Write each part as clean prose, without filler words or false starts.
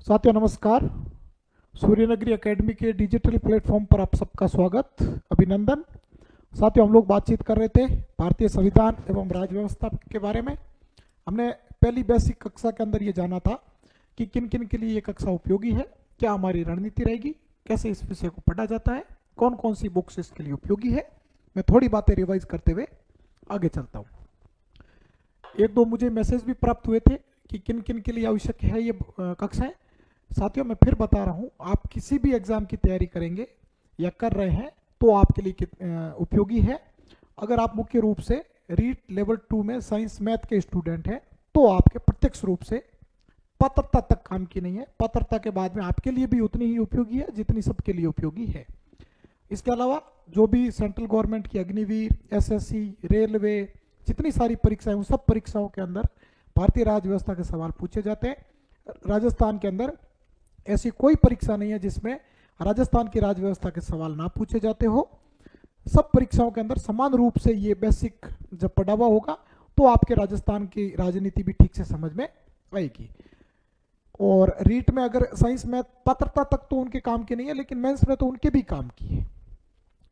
साथियों नमस्कार। सूर्यनगरी एकेडमी के डिजिटल प्लेटफॉर्म पर आप सबका स्वागत, अभिनंदन। साथियों, हम लोग बातचीत कर रहे थे भारतीय संविधान एवं राज्य व्यवस्था के बारे में। हमने पहली बेसिक कक्षा के अंदर ये जाना था कि किन किन के लिए ये कक्षा उपयोगी है, क्या हमारी रणनीति रहेगी, कैसे इस विषय को पढ़ा जाता है, कौन कौन सी बुक्स इसके लिए उपयोगी है। मैं थोड़ी बातें रिवाइज करते हुए आगे चलता हूँ। एक दो मुझे मैसेज भी प्राप्त हुए थे कि किन किन के लिए आवश्यक है ये कक्षाएं। साथियों, मैं फिर बता रहा हूँ, आप किसी भी एग्जाम की तैयारी करेंगे या कर रहे हैं तो आपके लिए उपयोगी है। अगर आप मुख्य रूप से रीट लेवल 2 में साइंस मैथ के स्टूडेंट हैं तो आपके प्रत्यक्ष रूप से पात्रता तक काम की नहीं है। पात्रता के बाद में आपके लिए भी उतनी ही उपयोगी है जितनी सबके लिए उपयोगी है। इसके अलावा जो भी सेंट्रल गवर्नमेंट की अग्निवीर, एसएससी, रेलवे, जितनी सारी परीक्षाएं, उन सब परीक्षाओं के अंदर भारतीय राज्य व्यवस्था के सवाल पूछे जाते हैं। राजस्थान के अंदर ऐसी कोई परीक्षा नहीं है जिसमें राजस्थान की राज्य व्यवस्था के सवाल ना पूछे जाते हो। सब परीक्षाओं के अंदर समान रूप से ये बेसिक जब पढ़ा हुआ होगा तो आपके राजस्थान की राजनीति भी ठीक से समझ में आएगी। और रीट में अगर साइंस मैथ पात्रता तक तो उनके काम की नहीं है, लेकिन मेंस में तो उनके भी काम की है।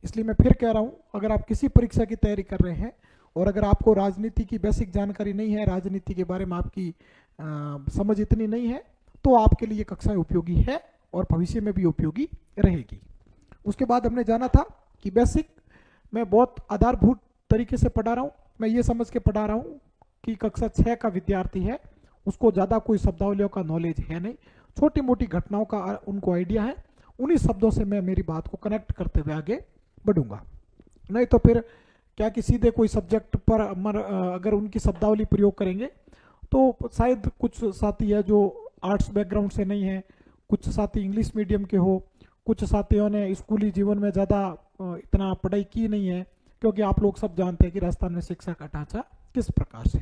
इसलिए मैं फिर कह रहा हूं, अगर आप किसी परीक्षा की तैयारी कर रहे हैं और अगर आपको राजनीति की बेसिक जानकारी नहीं है, राजनीति के बारे में आपकी समझ इतनी नहीं है, तो आपके लिए कक्षाएं उपयोगी है और भविष्य में भी उपयोगी रहेगी। उसके बाद हमने जाना था कि बेसिक मैं बहुत आधारभूत तरीके से पढ़ा रहा हूँ। मैं ये समझ के पढ़ा रहा हूँ कि कक्षा 6 का विद्यार्थी है, उसको ज़्यादा कोई शब्दावलियों का नॉलेज है नहीं, छोटी मोटी घटनाओं का उनको आइडिया है। उन्हीं शब्दों से मैं मेरी बात को कनेक्ट करते हुए आगे बढ़ूंगा। नहीं तो फिर क्या कि सीधे कोई सब्जेक्ट पर अगर उनकी शब्दावली प्रयोग करेंगे तो शायद कुछ साथी है जो आर्ट्स बैकग्राउंड से नहीं है, कुछ साथी इंग्लिश मीडियम के हो, कुछ साथियों ने स्कूली जीवन में ज़्यादा इतना पढ़ाई की नहीं है, क्योंकि आप लोग सब जानते हैं कि राजस्थान में शिक्षा का ढांचा किस प्रकार से।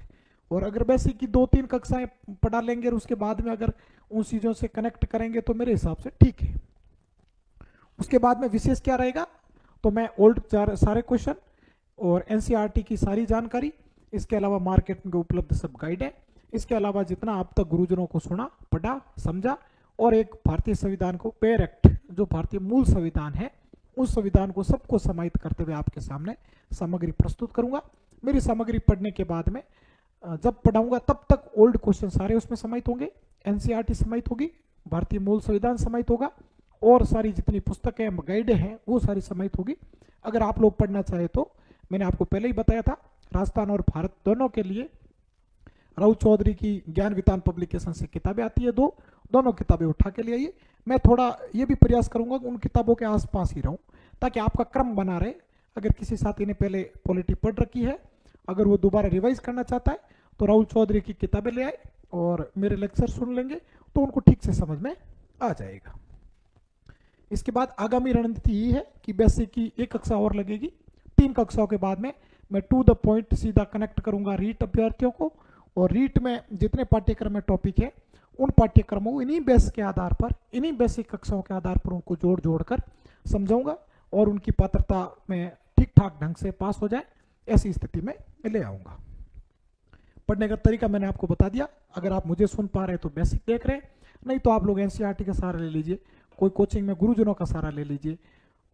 और अगर बेसिक की 2-3 कक्षाएं पढ़ा लेंगे और उसके बाद में अगर उन चीज़ों से कनेक्ट करेंगे तो मेरे हिसाब से ठीक है। उसके बाद में विशेष क्या रहेगा, तो मैं ओल्ड सारे क्वेश्चन और एनसीईआरटी की सारी जानकारी, इसके अलावा मार्केट में उपलब्ध सब गाइड है, इसके अलावा जितना अब तक गुरुजनों को सुना, पढ़ा, समझा, और एक भारतीय संविधान को पेयर एक्ट, जो भारतीय मूल संविधान है, उस संविधान को सबको समाहित करते हुए आपके सामने सामग्री प्रस्तुत करूंगा। मेरी सामग्री पढ़ने के बाद में जब पढ़ाऊंगा तब तक ओल्ड क्वेश्चन सारे उसमें समाहित होंगे, एनसीईआरटी समाहित होगी, भारतीय मूल संविधान समाहित होगा, और सारी जितनी पुस्तकें गाइडें हैं वो सारी समाहित होगी। अगर आप लोग पढ़ना चाहे तो मैंने आपको पहले ही बताया था, राजस्थान और भारत दोनों के लिए राउत चौधरी की ज्ञान वितान पब्लिकेशन से किताबें आती है, दोनों किताबें उठा के ले आइए। मैं थोड़ा ये भी प्रयास करूंगा कि उन किताबों के आसपास ही रहूं ताकि आपका क्रम बना रहे। अगर किसी साथी ने पहले पॉलिटी पढ़ रखी है, अगर वो दोबारा रिवाइज करना चाहता है तो राहुल चौधरी की किताबें ले आए और मेरे लेक्चर सुन लेंगे तो उनको ठीक से समझ में आ जाएगा। इसके बाद आगामी रणनीति ये है कि बेसिक की एक कक्षा और लगेगी। 3 कक्षाओं के बाद में मैं टू द पॉइंट सीधा कनेक्ट करूंगा रीट अभ्यर्थियों को, और रीट में जितने पाठ्यक्रम में टॉपिक है उन पाठ्यक्रमों को इन्हीं बेस के आधार पर, इन्हीं बेसिक कक्षाओं के आधार पर उनको जोड़ जोड़ कर समझाऊंगा और उनकी पात्रता में ठीक ठाक ढंग से पास हो जाए, ऐसी स्थिति में ले आऊंगा। पढ़ने का तरीका मैंने आपको बता दिया। अगर आप मुझे सुन पा रहे हैं तो बेसिक देख रहे हैं, नहीं तो आप लोग एनसीईआरटी का सहारा ले लीजिए, कोई कोचिंग में गुरुजनों का सहारा ले लीजिए,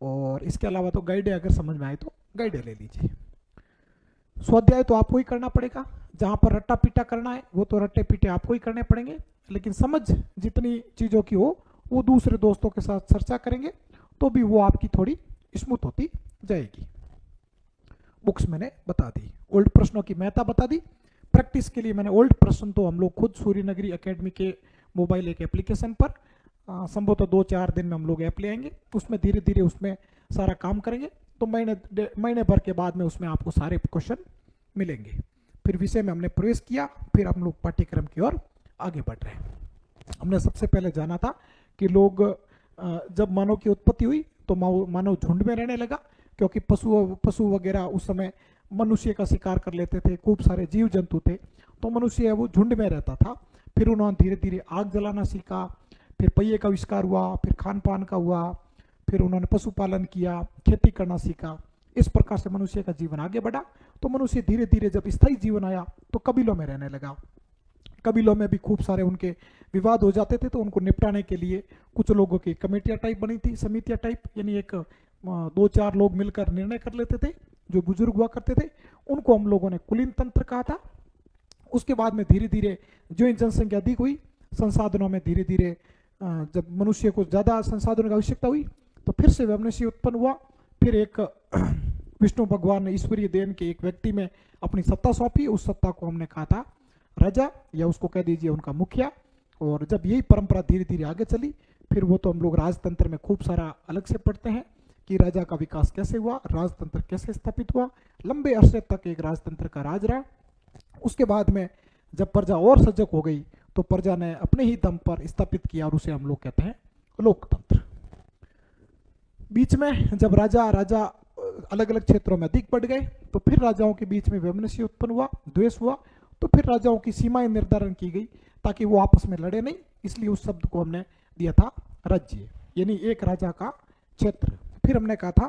और इसके अलावा तो गाइडें अगर समझ में आए तो गाइडें ले लीजिए। स्वाध्याय तो आपको ही करना पड़ेगा, जहां पर रट्टा पीटा करना है वो तो रट्टे पीटे आपको ही करने पड़ेंगे, लेकिन समझ जितनी चीज़ों की हो वो दूसरे दोस्तों के साथ चर्चा करेंगे तो भी वो आपकी थोड़ी स्मूथ होती जाएगी। बुक्स मैंने बता दी, ओल्ड प्रश्नों की महत्ता बता दी। प्रैक्टिस के लिए मैंने ओल्ड प्रश्न तो हम लोग खुद सूर्यनगरी एकेडमी के मोबाइल एक एप्लीकेशन पर संभवतः 2-4 दिन में हम लोग ऐप ले आएंगे, उसमें धीरे धीरे उसमें सारा काम करेंगे तो महीने भर के बाद में उसमें आपको सारे क्वेश्चन मिलेंगे। फिर विषय में हमने प्रवेश किया, फिर हम लोग पाठ्यक्रम की ओर आगे बढ़ रहे हैं। हमने सबसे पहले जाना था कि लोग जब मानव की उत्पत्ति हुई तो मानव झुंड में रहने लगा, क्योंकि पशु वगैरह उस समय मनुष्य का शिकार कर लेते थे, खूब सारे जीव जंतु थे, तो मनुष्य है वो झुंड में रहता था। फिर उन्होंने धीरे धीरे आग जलाना सीखा, फिर पहिए का आविष्कार हुआ, फिर खान पान का हुआ, फिर उन्होंने पशुपालन किया, खेती करना सीखा। इस प्रकार से मनुष्य का जीवन आगे बढ़ा। तो मनुष्य धीरे धीरे जब स्थायी जीवन आया तो कबीलों में रहने लगा। कबीलों में भी खूब सारे उनके विवाद हो जाते थे, तो उनको निपटाने के लिए कुछ लोगों की कमेटियां टाइप बनी थी, समितियां टाइप, यानी एक 2-4 लोग मिलकर निर्णय कर लेते थे, जो बुजुर्ग हुआ करते थे, उनको हम लोगों ने कुलीन तंत्र कहा था। उसके बाद में धीरे धीरे जो जनसंख्या अधिक हुई, संसाधनों में धीरे धीरे जब मनुष्य को ज़्यादा संसाधनों की आवश्यकता हुई, तो फिर से वैमनस्य उत्पन्न हुआ। फिर एक विष्णु भगवान ने ईश्वरीय देन के एक व्यक्ति में अपनी सत्ता सौंपी, उस सत्ता को हमने कहा था राजा, या उसको कह दीजिए उनका मुखिया। और जब यही परंपरा धीरे धीरे आगे चली, फिर वो तो हम लोग राजतंत्र में खूब सारा अलग से पढ़ते हैं कि राजा का विकास कैसे हुआ, राजतंत्र कैसे स्थापित हुआ, लंबे अरसे तक एक राजतंत्र का राज रहा। उसके बाद में जब प्रजा और सजग हो गई, तो प्रजा ने अपने ही दम पर स्थापित किया, और उसे हम लोग कहते हैं लोकतंत्र। बीच में जब राजा अलग अलग क्षेत्रों में अधिक बढ़ गए, तो फिर राजाओं के बीच में वैमनस्य उत्पन्न हुआ, द्वेष हुआ, तो फिर राजाओं की सीमाएं निर्धारण की गई ताकि वो आपस में लड़े नहीं, इसलिए उस शब्द को हमने दिया था राज्य, यानी एक राजा का क्षेत्र। फिर हमने कहा था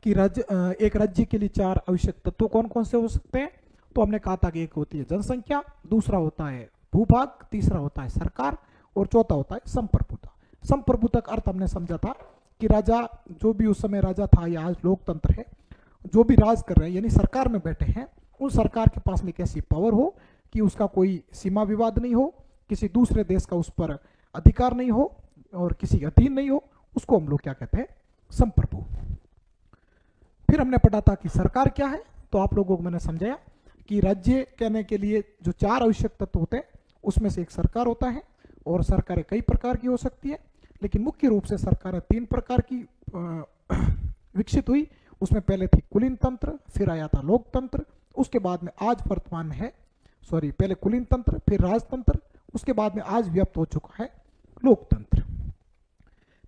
कि एक राज्य के लिए 4 आवश्यक तत्व कौन कौन से हो सकते हैं, तो हमने कहा था कि एक होती है जनसंख्या, दूसरा होता है भूभाग, तीसरा होता है सरकार, और चौथा होता है संप्रभुता। संप्रभुता का अर्थ हमने समझा था कि राजा, जो भी उस समय राजा था या आज लोकतंत्र है, जो भी राज कर रहे हैं यानी सरकार में बैठे हैं, उन सरकार के पास में एक ऐसी पावर हो कि उसका कोई सीमा विवाद नहीं हो, किसी दूसरे देश का उस पर अधिकार नहीं हो, और किसी अधीन नहीं हो, उसको हम लोग क्या कहते हैं, संप्रभु। फिर हमने पढ़ा था कि सरकार क्या है, तो आप लोगों को मैंने समझाया कि राज्य कहने के लिए जो 4 आवश्यक तत्व होते हैं, उसमें से एक सरकार होता है, और सरकारें कई प्रकार की हो सकती है, लेकिन मुख्य रूप से सरकारें 3 प्रकार की विकसित हुई। उसमें पहले थी कुलीन तंत्र, फिर आया था लोकतंत्र, उसके बाद में आज वर्तमान में है, पहले कुलीन तंत्र, फिर राजतंत्र, उसके बाद में आज व्याप्त हो चुका है लोकतंत्र।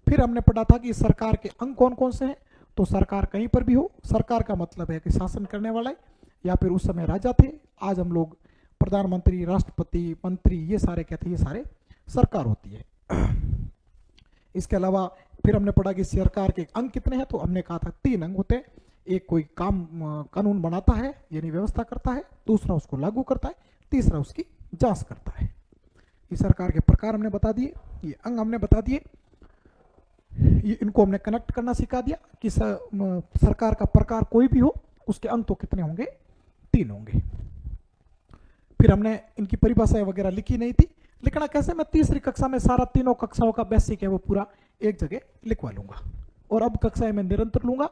फिर हमने पढ़ा था कि सरकार के अंग कौन कौन से हैं, तो सरकार कहीं पर भी हो, सरकार का मतलब है कि शासन करने वाला है, या फिर उस समय राजा थे, आज हम लोग प्रधानमंत्री, राष्ट्रपति, मंत्री, ये सारे कहते हैं, ये सारे सरकार होती है। इसके अलावा फिर हमने पढ़ा कि सरकार के अंग कितने हैं, तो हमने कहा था 3 अंग होते हैं। एक कोई कानून बनाता है यानी व्यवस्था करता है, दूसरा उसको लागू करता है, तीसरा उसकी जांच करता है। ये सरकार के प्रकार हमने बता दिए, ये अंग हमने बता दिए, ये इनको हमने कनेक्ट करना सिखा दिया कि सरकार का प्रकार कोई भी हो, उसके अंग तो कितने होंगे, 3 होंगे। फिर हमने इनकी परिभाषाएं वगैरह लिखी नहीं थी, लिखना कैसे, मैं तीसरी कक्षा में सारा 3 कक्षाओं का बेसिक है वो पूरा एक जगह लिखवा लूंगा, और अब कक्षाएं मैं निरंतर लूंगा,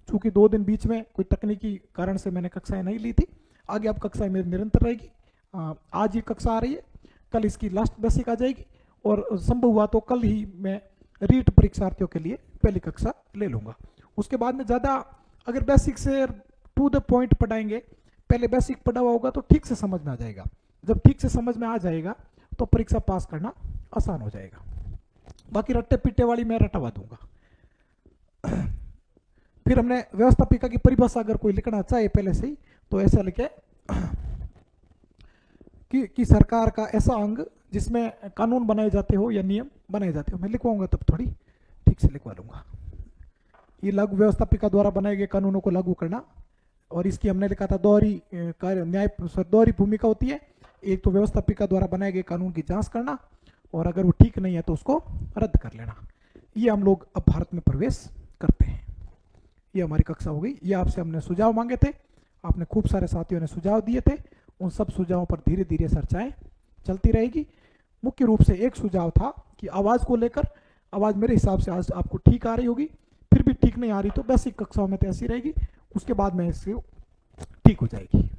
चूंकि 2 दिन बीच में कोई तकनीकी कारण से मैंने कक्षाएं नहीं ली थी। आगे अब कक्षाएं मेरी निरंतर रहेगी। आज ये कक्षा आ रही है, कल इसकी लास्ट बेसिक आ जाएगी, और संभव हुआ तो कल ही मैं रीट परीक्षार्थियों के लिए पहली कक्षा ले लूंगा। उसके बाद में ज़्यादा अगर बेसिक से टू द पॉइंट पढ़ाएंगे, पहले बेसिक पढ़ा हुआ होगा तो ठीक से समझ में आ जाएगा, जब ठीक से समझ में आ जाएगा तो परीक्षा पास करना आसान हो जाएगा। बाकी रट्टे पिट्टे वाली मैं रटवा दूंगा। फिर हमने व्यवस्थापिका की परिभाषा अगर कोई लिखना चाहे पहले से ही, तो ऐसा लिखे कि सरकार का ऐसा अंग जिसमें कानून बनाए जाते हो या नियम बनाए जाते हो। मैं लिखवाऊंगा तब थोड़ी ठीक से लिखवा लूंगा। ये लागू व्यवस्थापिका द्वारा बनाए गए कानूनों को लागू करना, और इसकी हमने लिखा था दोहरी भूमिका होती है। एक तो व्यवस्थापिका द्वारा बनाए गए कानून की जांच करना, और अगर वो ठीक नहीं है तो उसको रद्द कर लेना। ये हम लोग अब भारत में प्रवेश करते हैं। ये हमारी कक्षा हो गई। ये आपसे हमने सुझाव मांगे थे, आपने खूब सारे साथियों ने सुझाव दिए थे, उन सब सुझावों पर धीरे धीरे चर्चाएं चलती रहेगी। मुख्य रूप से एक सुझाव था कि आवाज़ को लेकर, आवाज़ मेरे हिसाब से आज आपको ठीक आ रही होगी, फिर भी ठीक नहीं आ रही तो बेसिक कक्षाओं में तो ऐसी रहेगी, उसके बाद में इससे ठीक हो जाएगी।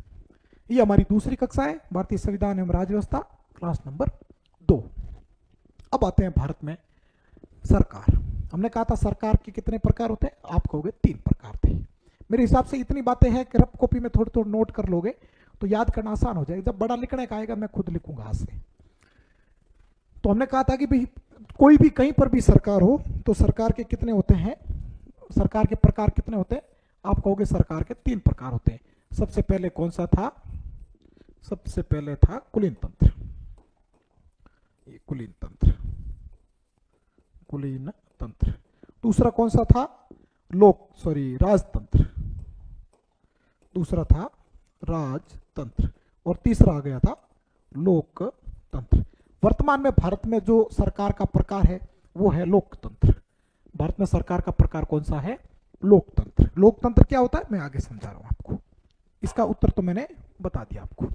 ये हमारी दूसरी कक्षा है, भारतीय संविधान एवं राज्य व्यवस्था, क्लास नंबर 2। अब आते हैं भारत में सरकार। हमने कहा था सरकार के कितने प्रकार होते हैं, आप कहोगे 3 प्रकार थे। मेरे हिसाब से इतनी बातें हैं कि रफ कॉपी में थोड़ी थोड़ी नोट कर लोगे तो याद करना आसान हो जाएगा। जब बड़ा लिखने का आएगा मैं खुद लिखूंगा हाथ से। तो हमने कहा था कि भाई कोई भी कहीं पर भी सरकार हो तो सरकार के कितने होते हैं, सरकार के प्रकार कितने होते हैं, आप कहोगे सरकार के 3 प्रकार होते हैं। सबसे पहले कौन सा था, सबसे पहले था कुलीन तंत्र। ये कुलीन तंत्र, कुलीन तंत्र। दूसरा कौन सा था, राजतंत्र। दूसरा था राजतंत्र, और तीसरा आ गया था लोकतंत्र। वर्तमान में भारत में जो सरकार का प्रकार है वो है लोकतंत्र। भारत में सरकार का प्रकार कौन सा है? लोकतंत्र। लोकतंत्र क्या होता है मैं आगे समझा रहा हूं आपको, इसका उत्तर तो मैंने बता दिया आपको।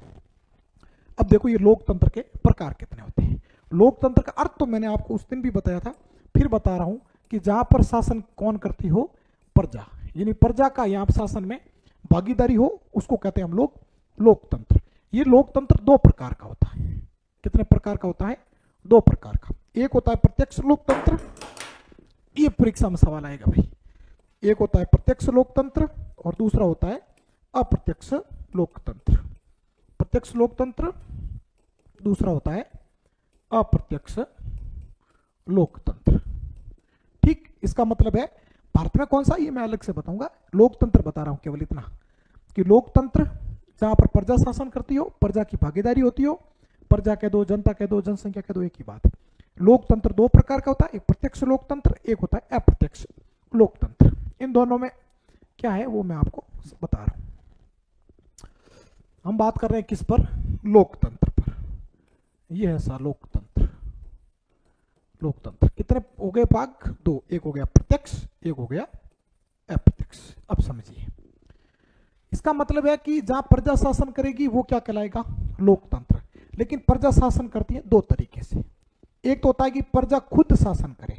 अब देखो ये लोकतंत्र के प्रकार कितने होते हैं। लोकतंत्र का अर्थ तो मैंने आपको उस दिन भी बताया था, फिर बता रहा हूं कि जहां पर शासन कौन करती हो? प्रजा, यानी प्रजा का यहां शासन में भागीदारी हो, उसको कहते हैं हम लोग लोकतंत्र। ये लोकतंत्र दो प्रकार का होता है। कितने प्रकार का होता है? दो प्रकार का। एक होता है प्रत्यक्ष लोकतंत्र, ये परीक्षा में सवाल आएगा भाई। एक होता है प्रत्यक्ष लोकतंत्र और दूसरा होता है अप्रत्यक्ष लोकतंत्र। प्रत्यक्ष लोकतंत्र, दूसरा होता है अप्रत्यक्ष लोकतंत्र। ठीक, इसका मतलब है भारत में कौन सा, ये मैं अलग से बताऊंगा। लोकतंत्र बता रहा हूं केवल इतना कि लोकतंत्र जहां पर प्रजा शासन करती हो, प्रजा की भागीदारी होती हो, प्रजा कह दो, जनता कह दो, जनसंख्या कह दो, एक ही बात है। लोकतंत्र दो प्रकार का होता है, एक प्रत्यक्ष लोकतंत्र, एक होता है अप्रत्यक्ष लोकतंत्र। इन दोनों में क्या है वो मैं आपको बता रहा हूं। हम बात कर रहे हैं किस पर? लोकतंत्र पर। यह है सा लोकतंत्र। लोकतंत्र कितने हो गए भाग? दो। एक हो गया प्रत्यक्ष, एक हो गया अप्रत्यक्ष। अब समझिए, इसका मतलब है कि जहां प्रजा शासन करेगी वो क्या कहलाएगा? लोकतंत्र। लेकिन प्रजा शासन करती है दो तरीके से। एक तो होता है कि प्रजा खुद शासन करे,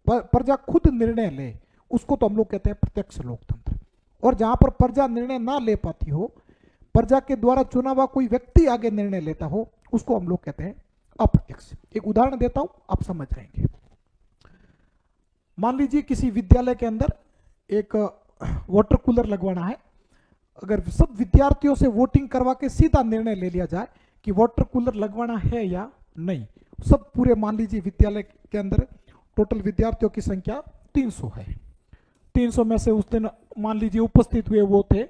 प्रजा खुद निर्णय ले, उसको तो हम लोग कहते हैं प्रत्यक्ष लोकतंत्र। और जहां पर प्रजा निर्णय ना ले पाती हो, प्रजा के द्वारा चुना हुआ कोई व्यक्ति आगे निर्णय लेता हो, उसको हम लोग कहते हैं अप्रत्यक्ष। एक उदाहरण देता हूं, आप समझ जाएंगे। मान लीजिए किसी विद्यालय के अंदर एक वाटर कूलर लगवाना है। अगर सब विद्यार्थियों से वोटिंग करवा के सीधा निर्णय ले लिया जाए कि वाटर कूलर लगवाना है या नहीं, सब पूरे मान लीजिए विद्यालय के अंदर टोटल विद्यार्थियों की संख्या 300 है। 300 में से उस दिन मान लीजिए उपस्थित हुए वो थे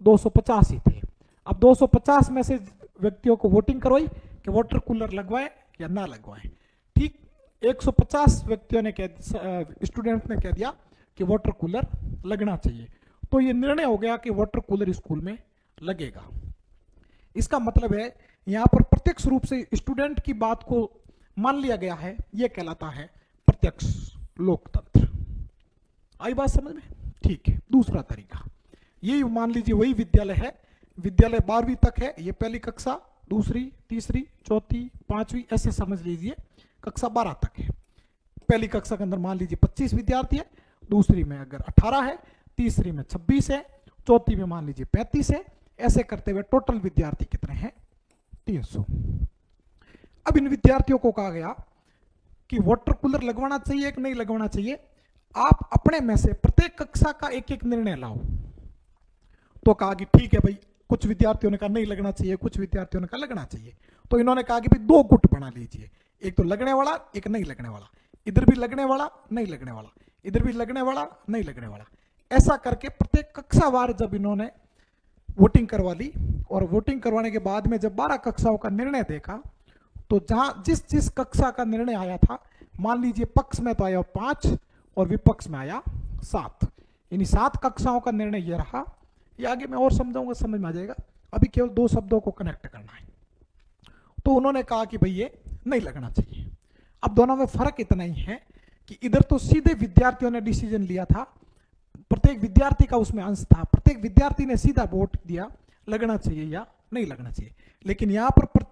250 ही थे। अब 250 में से व्यक्तियों को वोटिंग करवाई कि वाटर कूलर लगवाएं या ना लगवाएं। ठीक 150 व्यक्तियों ने स्टूडेंट ने कह दिया कि वाटर कूलर लगना चाहिए। तो ये निर्णय हो गया कि वाटर कूलर स्कूल में लगेगा। इसका मतलब है यहां पर प्रत्यक्ष रूप से स्टूडेंट की बात को मान लिया गया है, यह कहलाता है प्रत्यक्ष लोकतंत्र। आई बात समझ में? ठीक है। दूसरा तरीका, ये मान लीजिए वही विद्यालय है, विद्यालय 12वीं तक है, ये पहली कक्षा, दूसरी, तीसरी, चौथी, पांचवी, ऐसे समझ लीजिए कक्षा 12 तक है। पहली कक्षा के अंदर मान लीजिए 25 विद्यार्थी है, दूसरी में अगर 18 है, तीसरी में 26 है, चौथी में मान लीजिए 35 है। ऐसे करते हुए टोटल विद्यार्थी कितने हैं? 300। अब इन विद्यार्थियों को कहा गया कि वाटर कूलर लगवाना चाहिए कि नहीं लगवाना चाहिए, आप अपने में से प्रत्येक कक्षा का एक एक निर्णय लाओ। तो कहा कि ठीक है भाई, कुछ विद्यार्थियों ने कहा नहीं लगना चाहिए, कुछ विद्यार्थियों ने कहा लगना चाहिए। तो इन्होंने कहा कि भाई दो गुट बना लीजिए, एक तो लगने वाला, एक नहीं लगने वाला। इधर भी लगने वाला, नहीं लगने वाला, इधर भी लगने वाला, नहीं लगने वाला। ऐसा करके प्रत्येक कक्षावार जब इन्होंने वोटिंग करवा ली, और वोटिंग करवाने के बाद में जब 12 कक्षाओं का निर्णय देखा, तो जहां जिस जिस कक्षा का निर्णय आया था, मान लीजिए पक्ष में तो आया 5 और विपक्ष में आया 7, यानी 7 कक्षाओं का निर्णय ये रहा। ये आगे मैं और समझाऊंगा, समझ में आ जाएगा। अभी केवल 2 शब्दों को कनेक्ट करना है। तो उन्होंने कहा कि भाई ये नहीं लगना चाहिए। अब दोनों में फर्क इतना ही है कि इधर तो सीधे विद्यार्थियों ने डिसीजन लिया था, प्रत्येक विद्यार्थी का उसमें अंश था, प्रत्येक विद्यार्थी ने सीधा वोट दिया लगना चाहिए या नहीं लगना चाहिए। लेकिन यहाँ पर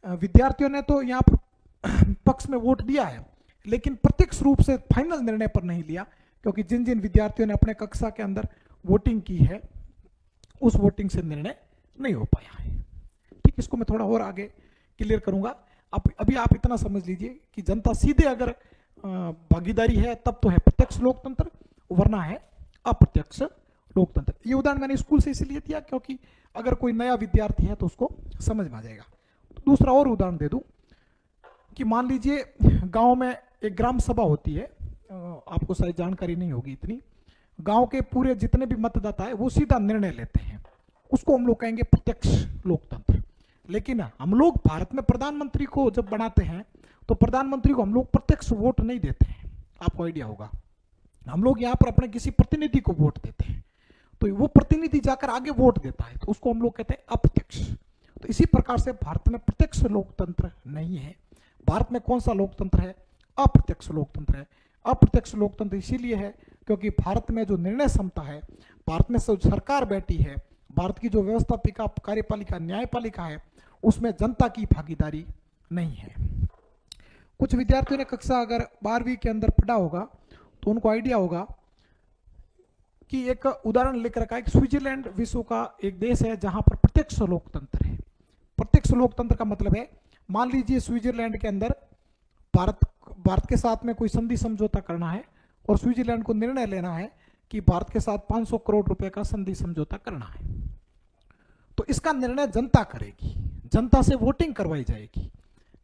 विद्यार्थियों ने तो यहाँ पर पक्ष में वोट दिया है, लेकिन प्रत्यक्ष रूप से फाइनल निर्णय पर नहीं लिया, क्योंकि जिन जिन विद्यार्थियों ने अपने कक्षा के अंदर वोटिंग की है, उस वोटिंग से निर्णय नहीं हो पाया है। ठीक, इसको मैं थोड़ा और आगे क्लियर करूंगा। अब अभी आप इतना समझ लीजिए कि जनता सीधे अगर भागीदारी है तब तो है प्रत्यक्ष लोकतंत्र, वरना है अप्रत्यक्ष लोकतंत्र। ये उदाहरण मैंने स्कूल से इसलिए दिया क्योंकि अगर कोई नया विद्यार्थी है तो उसको समझ में आ जाएगा। तो दूसरा और उदाहरण दे दूं कि मान लीजिए गांव में एक ग्राम सभा होती है, आपको शायद जानकारी नहीं होगी इतनी। गांव के पूरे जितने भी मतदाता है वो सीधा निर्णय लेते हैं, उसको हम लोग कहेंगे प्रत्यक्ष लोकतंत्र। लेकिन हम लोग भारत में प्रधानमंत्री को जब बनाते हैं तो प्रधानमंत्री को हम लोग प्रत्यक्ष वोट नहीं देते हैं, आपको आइडिया होगा। हम लोग यहाँ पर अपने किसी प्रतिनिधि को वोट देते हैं, तो वो प्रतिनिधि जाकर आगे वोट देता है, तो उसको हम लोग कहते हैं अप्रत्यक्ष। तो इसी प्रकार से भारत में प्रत्यक्ष लोकतंत्र नहीं है। भारत में कौन सा लोकतंत्र है? अप्रत्यक्ष लोकतंत्र है। अप्रत्यक्ष लोकतंत्र इसीलिए है क्योंकि भारत में जो निर्णय क्षमता है, भारत में जो सरकार बैठी है, भारत की जो व्यवस्थापिका, कार्यपालिका, न्यायपालिका है, उसमें जनता की भागीदारी नहीं है। कुछ विद्यार्थियों ने कक्षा अगर 12वीं के अंदर पढ़ा होगा तो उनको आइडिया होगा कि एक उदाहरण लिख रखा है कि स्विट्जरलैंड विश्व का एक देश है जहां पर प्रत्यक्ष लोकतंत्र है। प्रत्यक्ष लोकतंत्र का मतलब है, मान लीजिए स्विट्जरलैंड के अंदर भारत के साथ में कोई संधि समझौता करना है और स्विट्जरलैंड को निर्णय लेना है कि भारत के साथ 500 करोड़ रुपए का संधि समझौता करना है। तो इसका निर्णय जनता करेगी, जनता से वोटिंग करवाई जाएगी,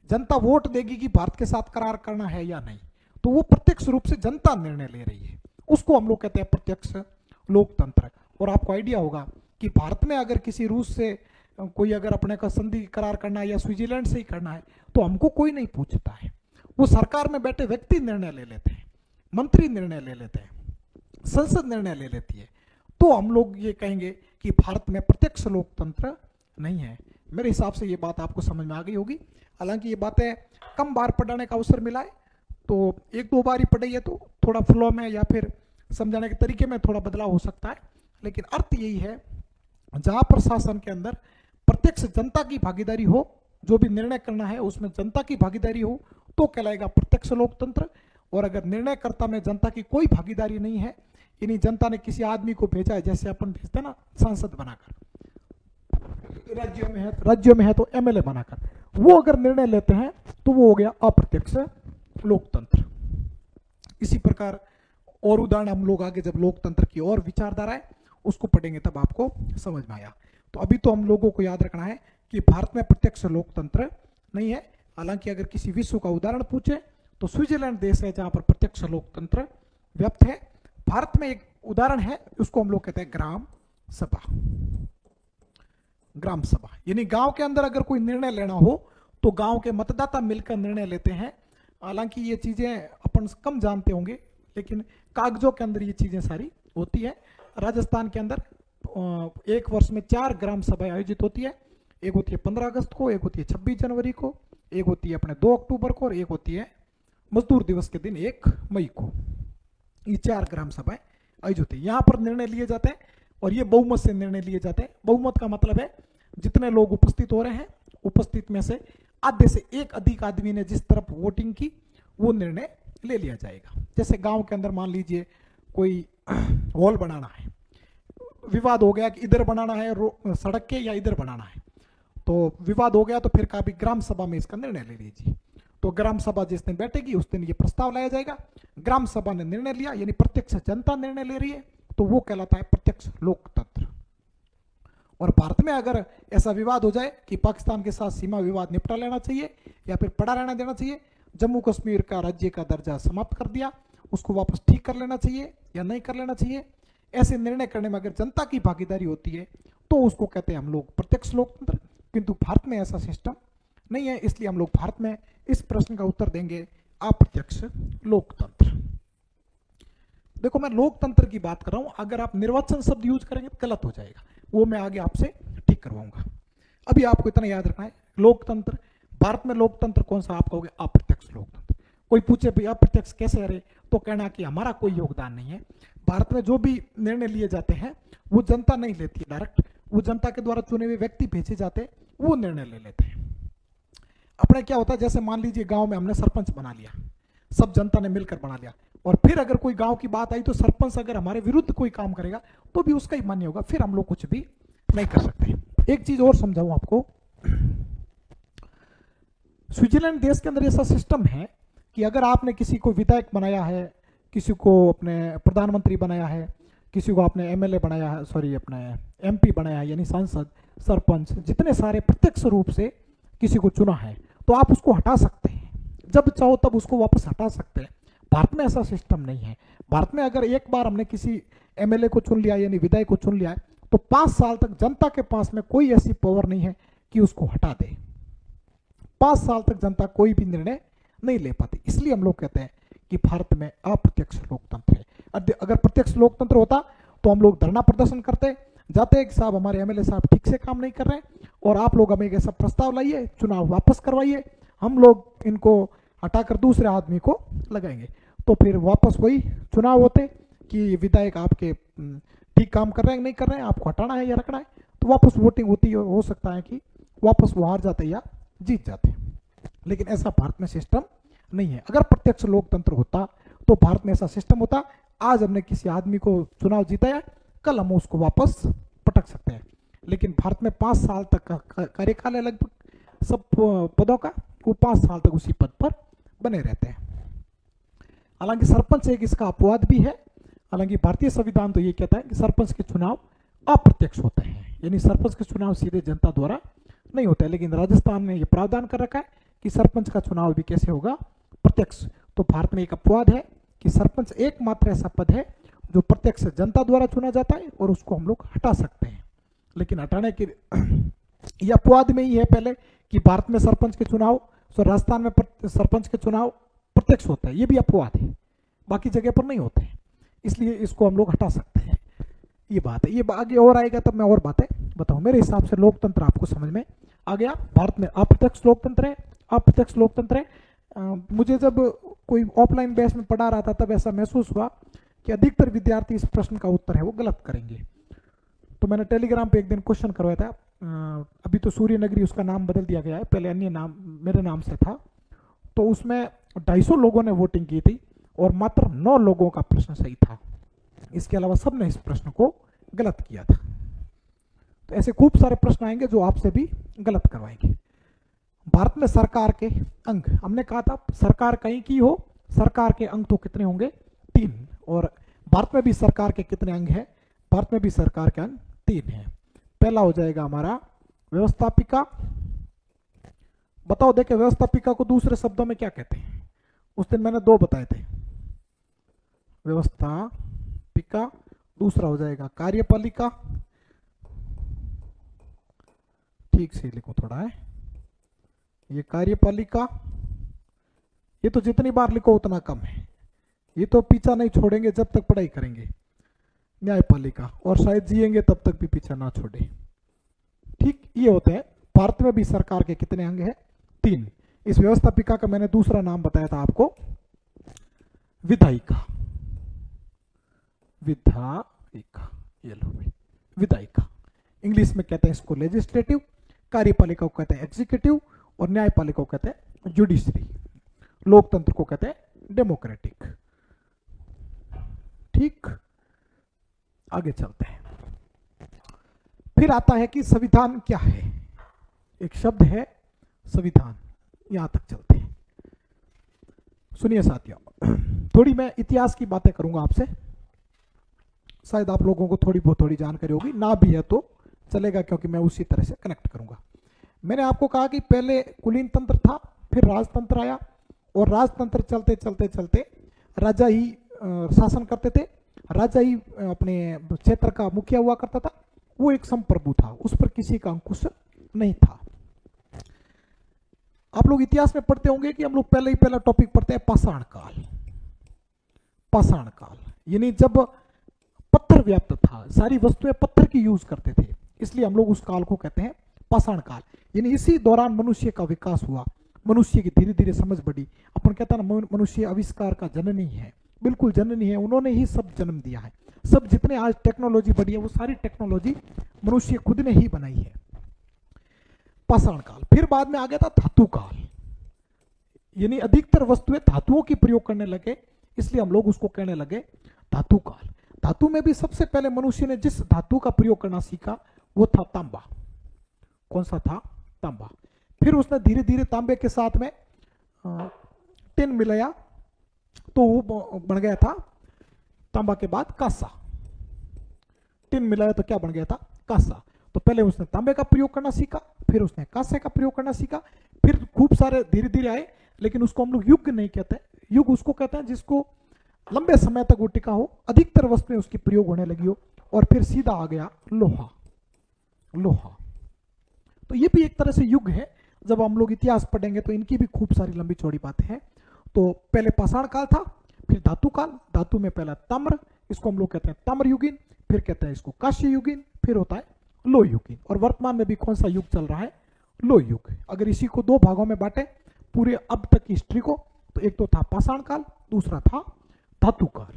जनता वोट देगी कि भारत के साथ करार करना है या नहीं। तो वो प्रत्यक्ष रूप से जनता निर्णय ले रही है, उसको हम लोग कहते हैं प्रत्यक्ष लोकतंत्र। और आपको आइडिया होगा कि भारत में अगर किसी रूस से कोई अगर अपने का संधि करार करना है या स्विट्जरलैंड से ही करना है तो हमको कोई नहीं पूछता है, वो सरकार में बैठे व्यक्ति निर्णय ले लेते हैं, मंत्री निर्णय ले लेते हैं, संसद निर्णय ले लेती है। तो हम लोग ये कहेंगे कि भारत में प्रत्यक्ष लोकतंत्र नहीं है। मेरे हिसाब से ये बात आपको समझ में आ गई होगी। हालांकि ये बातें कम बार पढ़ाने का अवसर मिला है, तो एक दो बार ही पढ़ी है तो थोड़ा फ्लो में या फिर समझाने के तरीके में थोड़ा बदलाव हो सकता है, लेकिन अर्थ यही है, जहां प्रशासन के अंदर प्रत्यक्ष जनता की भागीदारी हो, जो भी निर्णय करना है उसमें जनता की भागीदारी हो तो कहलाएगा प्रत्यक्ष लोकतंत्र। और अगर निर्णयकर्ता में जनता की कोई भागीदारी नहीं है, यानी जनता ने किसी आदमी को भेजा है, जैसे अपन भेजते ना सांसद बनाकर, राज्यों में है तो एमएलए बनाकर, वो अगर निर्णय लेते हैं तो वो हो गया अप्रत्यक्ष लोकतंत्र। इसी प्रकार और उदाहरण हम लोग आगे जब लोकतंत्र की और विचारधारा है उसको पढ़ेंगे तब आपको समझ में आया। तो अभी तो हम लोगों को याद रखना है कि भारत में प्रत्यक्ष लोकतंत्र नहीं है। हालांकि अगर किसी विश्व का उदाहरण पूछे तो स्विट्जरलैंड देश है जहां पर प्रत्यक्ष लोकतंत्र व्याप्त है। भारत में एक उदाहरण है, उसको हम लोग कहते हैं ग्राम सभा। ग्राम सभा यानी गांव के अंदर अगर कोई निर्णय लेना हो तो गांव के मतदाता मिलकर निर्णय लेते हैं। हालांकि ये चीजें अपन कम जानते होंगे, लेकिन कागजों के अंदर ये चीजें सारी होती है। राजस्थान के अंदर एक वर्ष में 4 ग्राम सभाएं आयोजित होती है। एक होती है 15 अगस्त को, एक होती है 26 जनवरी को, एक होती है अपने 2 अक्टूबर को, और एक होती है मजदूर दिवस के दिन 1 मई को। ये 4 ग्राम सभाएं आयोजित होती है। यहाँ पर निर्णय लिए जाते हैं और ये बहुमत से निर्णय लिए जाते हैं। बहुमत का मतलब है जितने लोग उपस्थित हो रहे हैं, उपस्थित में से आधे से एक अधिक आदमी ने जिस तरफ वोटिंग की वो निर्णय ले लिया जाएगा। जैसे गांव के अंदर मान लीजिए कोई हॉल बनाना है, विवाद हो गया कि इधर बनाना है सड़क के या इधर बनाना है, तो विवाद हो गया तो फिर कभी ग्राम सभा में इसका निर्णय ले लीजिए। तो ग्राम सभा जिस दिन बैठेगी उस दिन ये प्रस्ताव लाया जाएगा। ग्राम सभा ने निर्णय लिया यानी प्रत्यक्ष जनता निर्णय ले रही है, तो वो कहलाता है प्रत्यक्ष लोकतंत्र। और भारत में अगर ऐसा विवाद हो जाए कि पाकिस्तान के साथ सीमा विवाद निपटा लेना चाहिए या फिर पड़ा रहना देना चाहिए, जम्मू कश्मीर का राज्य का दर्जा समाप्त कर दिया, उसको वापस ठीक कर लेना चाहिए या नहीं कर लेना चाहिए, ऐसे निर्णय करने में अगर जनता की भागीदारी होती है तो उसको कहते हैं हम लोग प्रत्यक्ष लोकतंत्र। किंतु भारत में ऐसा सिस्टम नहीं है, इसलिए हम लोग भारत में इस प्रश्न का उत्तर देंगे अप्रत्यक्ष लोकतंत्र। देखो मैं लोकतंत्र की बात कर रहा हूं, अगर आप निर्वाचन शब्द यूज करेंगे तो गलत हो जाएगा, वो मैं आगे आपसे ठीक करवाऊंगा। अभी आपको इतना याद रखना है, लोकतंत्र भारत में लोकतंत्र कौन सा, आप कहोगे अप्रत्यक्ष लोकतंत्र। कोई पूछे भाई अप्रत्यक्ष कैसे है, तो कहना कि हमारा कोई योगदान नहीं है। भारत में जो भी निर्णय लिए जाते हैं वो जनता नहीं लेती है डायरेक्ट, वो जनता के द्वारा चुने हुए व्यक्ति भेजे जाते, वो निर्णय ले लेते हैं। अपने क्या होता है, जैसे मान लीजिए गांव में हमने सरपंच बना लिया, सब जनता ने मिलकर बना लिया, और फिर अगर कोई गांव की बात आई तो सरपंच अगर हमारे विरुद्ध कोई काम करेगा तो भी उसका ही मान्य होगा, फिर हम लोग कुछ भी नहीं कर सकते। एक चीज और समझाऊं आपको, स्विट्जरलैंड देश के अंदर ऐसा सिस्टम है कि अगर आपने किसी को विधायक बनाया है, किसी को अपने प्रधानमंत्री बनाया है, किसी को आपने एमएलए बनाया है, सॉरी अपने एमपी बनाया है, यानी सांसद, सरपंच, जितने सारे प्रत्यक्ष रूप से किसी को चुना है, तो आप उसको हटा सकते हैं, जब चाहो तब उसको वापस हटा सकते हैं। भारत में ऐसा सिस्टम नहीं है। भारत में अगर एक बार हमने किसी एमएलए को चुन लिया यानी विधायक को चुन लिया है, तो 5 साल तक जनता के पास में कोई ऐसी पावर नहीं है कि उसको हटा दे। 5 साल तक जनता कोई भी निर्णय नहीं ले पाती। इसलिए हम लोग कहते हैं कि भारत में अप्रत्यक्ष लोकतंत्र है। अगर प्रत्यक्ष लोकतंत्र होता तो हम लोग धरना प्रदर्शन करते, जाते कि साहब हमारे एमएलए साहब ठीक से काम नहीं कर रहे हैं, और आप लोग हमें एक ऐसा प्रस्ताव लाइए, चुनाव वापस करवाइए, हम लोग इनको हटाकर दूसरे आदमी को लगाएंगे। तो फिर वापस वही चुनाव होते कि विधायक आपके ठीक काम कर रहे हैं नहीं कर रहे हैं, आपको हटाना है या रखना है, तो वापस वोटिंग होती है। हो सकता है कि वापस वो हार जाते या जीत जाते। लेकिन ऐसा भारत में सिस्टम नहीं है। अगर प्रत्यक्ष लोकतंत्र होता तो भारत में ऐसा सिस्टम होता, आज हमने किसी आदमी को चुनाव जीताया, कल हम उसको वापस पटक सकते हैं। लेकिन भारत में 5 साल तक का कार्यकाल है लगभग सब पदों का, वो 5 साल तक उसी पद पर बने रहते हैं। हालांकि सरपंच एक इसका अपवाद भी है। हालांकि भारतीय संविधान तो ये कहता है कि सरपंच के चुनाव अप्रत्यक्ष होते हैं, यानी सरपंच के चुनाव सीधे जनता द्वारा नहीं होता है। लेकिन राजस्थान ने यह प्रावधान कर रखा है कि सरपंच का चुनाव भी कैसे होगा, प्रत्यक्ष। तो भारत में एक अपवाद है कि सरपंच एकमात्र ऐसा पद है जो प्रत्यक्ष जनता द्वारा चुना जाता है और उसको हम लोग हटा सकते हैं। लेकिन हटाने के यह अपवाद में ही है पहले कि भारत में सरपंच के चुनाव, तो राजस्थान में सरपंच के चुनाव प्रत्यक्ष होता है, ये भी अपवाद है, बाकी जगह पर नहीं होते हैं। इसलिए इसको हम लोग हटा सकते हैं, ये बात है। ये आगे और आएगा तब मैं और बातें बताऊं। मेरे हिसाब से लोकतंत्र आपको समझ में आ गया। भारत में अप्रत्यक्ष लोकतंत्र है, अप्रत्यक्ष लोकतंत्र है। मुझे जब कोई ऑफलाइन बेस में पढ़ा रहा था तब ऐसा महसूस हुआ कि अधिकतर विद्यार्थी इस प्रश्न का उत्तर है वो गलत करेंगे। तो मैंने टेलीग्राम पे एक दिन क्वेश्चन करवाया था। अभी तो सूर्य नगरी उसका नाम बदल दिया गया है, पहले अन्य नाम मेरे नाम से था। तो उसमें 250 लोगों ने वोटिंग की थी और मात्र 9 लोगों का प्रश्न सही था। इसके अलावा सबने इस प्रश्न को गलत किया था। तो ऐसे खूब सारे प्रश्न आएंगे जो आपसे भी गलत करवाएंगे। भारत में सरकार के अंग, हमने कहा था सरकार कहीं की हो, सरकार के अंग तो कितने होंगे, 3। और भारत में भी सरकार के कितने अंग हैं, भारत में भी सरकार के अंग 3 हैं। पहला हो जाएगा हमारा व्यवस्थापिका। बताओ देखे व्यवस्थापिका को दूसरे शब्दों में क्या कहते हैं? उस दिन मैंने 2 बताए थे, व्यवस्थापिका। दूसरा हो जाएगा कार्यपालिका, ठीक से लिखो थोड़ा है, ये कार्यपालिका। ये तो जितनी बार लिखो उतना कम है, ये तो पीछा नहीं छोड़ेंगे जब तक पढ़ाई करेंगे। न्यायपालिका, और शायद जिएंगे तब तक भी पीछा ना छोड़े। ठीक ये होते हैं। भारत में भी सरकार के कितने अंग हैं, 3। इस व्यवस्थापिका का मैंने दूसरा नाम बताया था आपको, विधायिका। विधायिका, ये लो भाई, विधायिका। इंग्लिश में कहते हैं इसको लेजिस्लेटिव, कार्यपालिका को कहते हैं एग्जीक्यूटिव, और न्यायपालिका को कहते हैं जुडिशरी। लोकतंत्र को कहते हैं डेमोक्रेटिक। ठीक, आगे चलते हैं। फिर आता है कि संविधान क्या है। एक शब्द है संविधान, यहां तक चलते हैं। सुनिए साथियों, थोड़ी मैं इतिहास की बातें करूंगा आपसे, शायद आप लोगों को थोड़ी बहुत थोड़ी जानकारी होगी, ना भी है तो चलेगा क्योंकि मैं उसी तरह से कनेक्ट करूंगा। मैंने आपको कहा कि पहले कुलीन तंत्र था, फिर राजतंत्र आया, और राजतंत्र चलते चलते चलते राजा ही शासन करते थे, राजा ही अपने क्षेत्र का मुखिया हुआ करता था। वो एक संप्रभु था, उस पर किसी का अंकुश नहीं था। आप लोग इतिहास में पढ़ते होंगे कि हम लोग पहला टॉपिक पढ़ते हैं पाषाण काल। पाषाण काल यानी जब पत्थर व्याप्त था, सारी वस्तुएं पत्थर की यूज करते थे, इसलिए हम लोग उस काल को कहते हैं पाषाण काल। यानी इसी दौरान मनुष्य का विकास हुआ, मनुष्य की धीरे धीरे समझ बढ़ी। अपन कहता ना मनुष्य आविष्कार का जननी है, बिल्कुल जननी है, उन्होंने ही सब जन्म दिया है। सब जितने आज टेक्नोलॉजी बढ़ी है वो सारी टेक्नोलॉजी मनुष्य खुद ने ही बनाई है। पाषाण काल। फिर बाद में आ गया था धातु काल, यानी अधिकतर वस्तुएं धातुओं की प्रयोग करने लगे, इसलिए हम लोग उसको कहने लगे धातु काल। धातु में भी सबसे पहले मनुष्य ने जिस धातु का प्रयोग करना सीखा वो था तांबा। कौन सा था? तांबा। फिर उसने धीरे धीरे तांबे के साथ में टिन मिलाया तो वो बन गया था तांबा के बाद कांसा। टिन मिलाया तो क्या बन गया था? कांसा। तो पहले उसने तांबे का प्रयोग करना सीखा, फिर उसने कांसे का प्रयोग करना सीखा, फिर खूब सारे धीरे धीरे आए, लेकिन उसको हम लोग युग नहीं कहते। युग उसको कहते हैं जिसको लंबे समय तक वो टिका हो, अधिकतर वस्तुएं उसकी प्रयोग होने लगी हो, और फिर सीधा आ गया लोहा। लोहा तो ये भी एक तरह से युग है। जब हम लोग इतिहास पढ़ेंगे तो इनकी भी खूब सारी लंबी चौड़ी बातें हैं। तो पहले पाषाण काल था, फिर धातु काल। धातु में पहला ताम्र, इसको हम लोग कहते हैं ताम्र युगीन, फिर कहते हैं इसको कांस्य युगीन, फिर होता है लो युग की। और वर्तमान में भी कौन सा युग चल रहा है? लो युग। अगर इसी को दो भागों में बांटे पूरे अब तक की हिस्ट्री को, तो एक तो था पाषाण काल, दूसरा था धातु काल।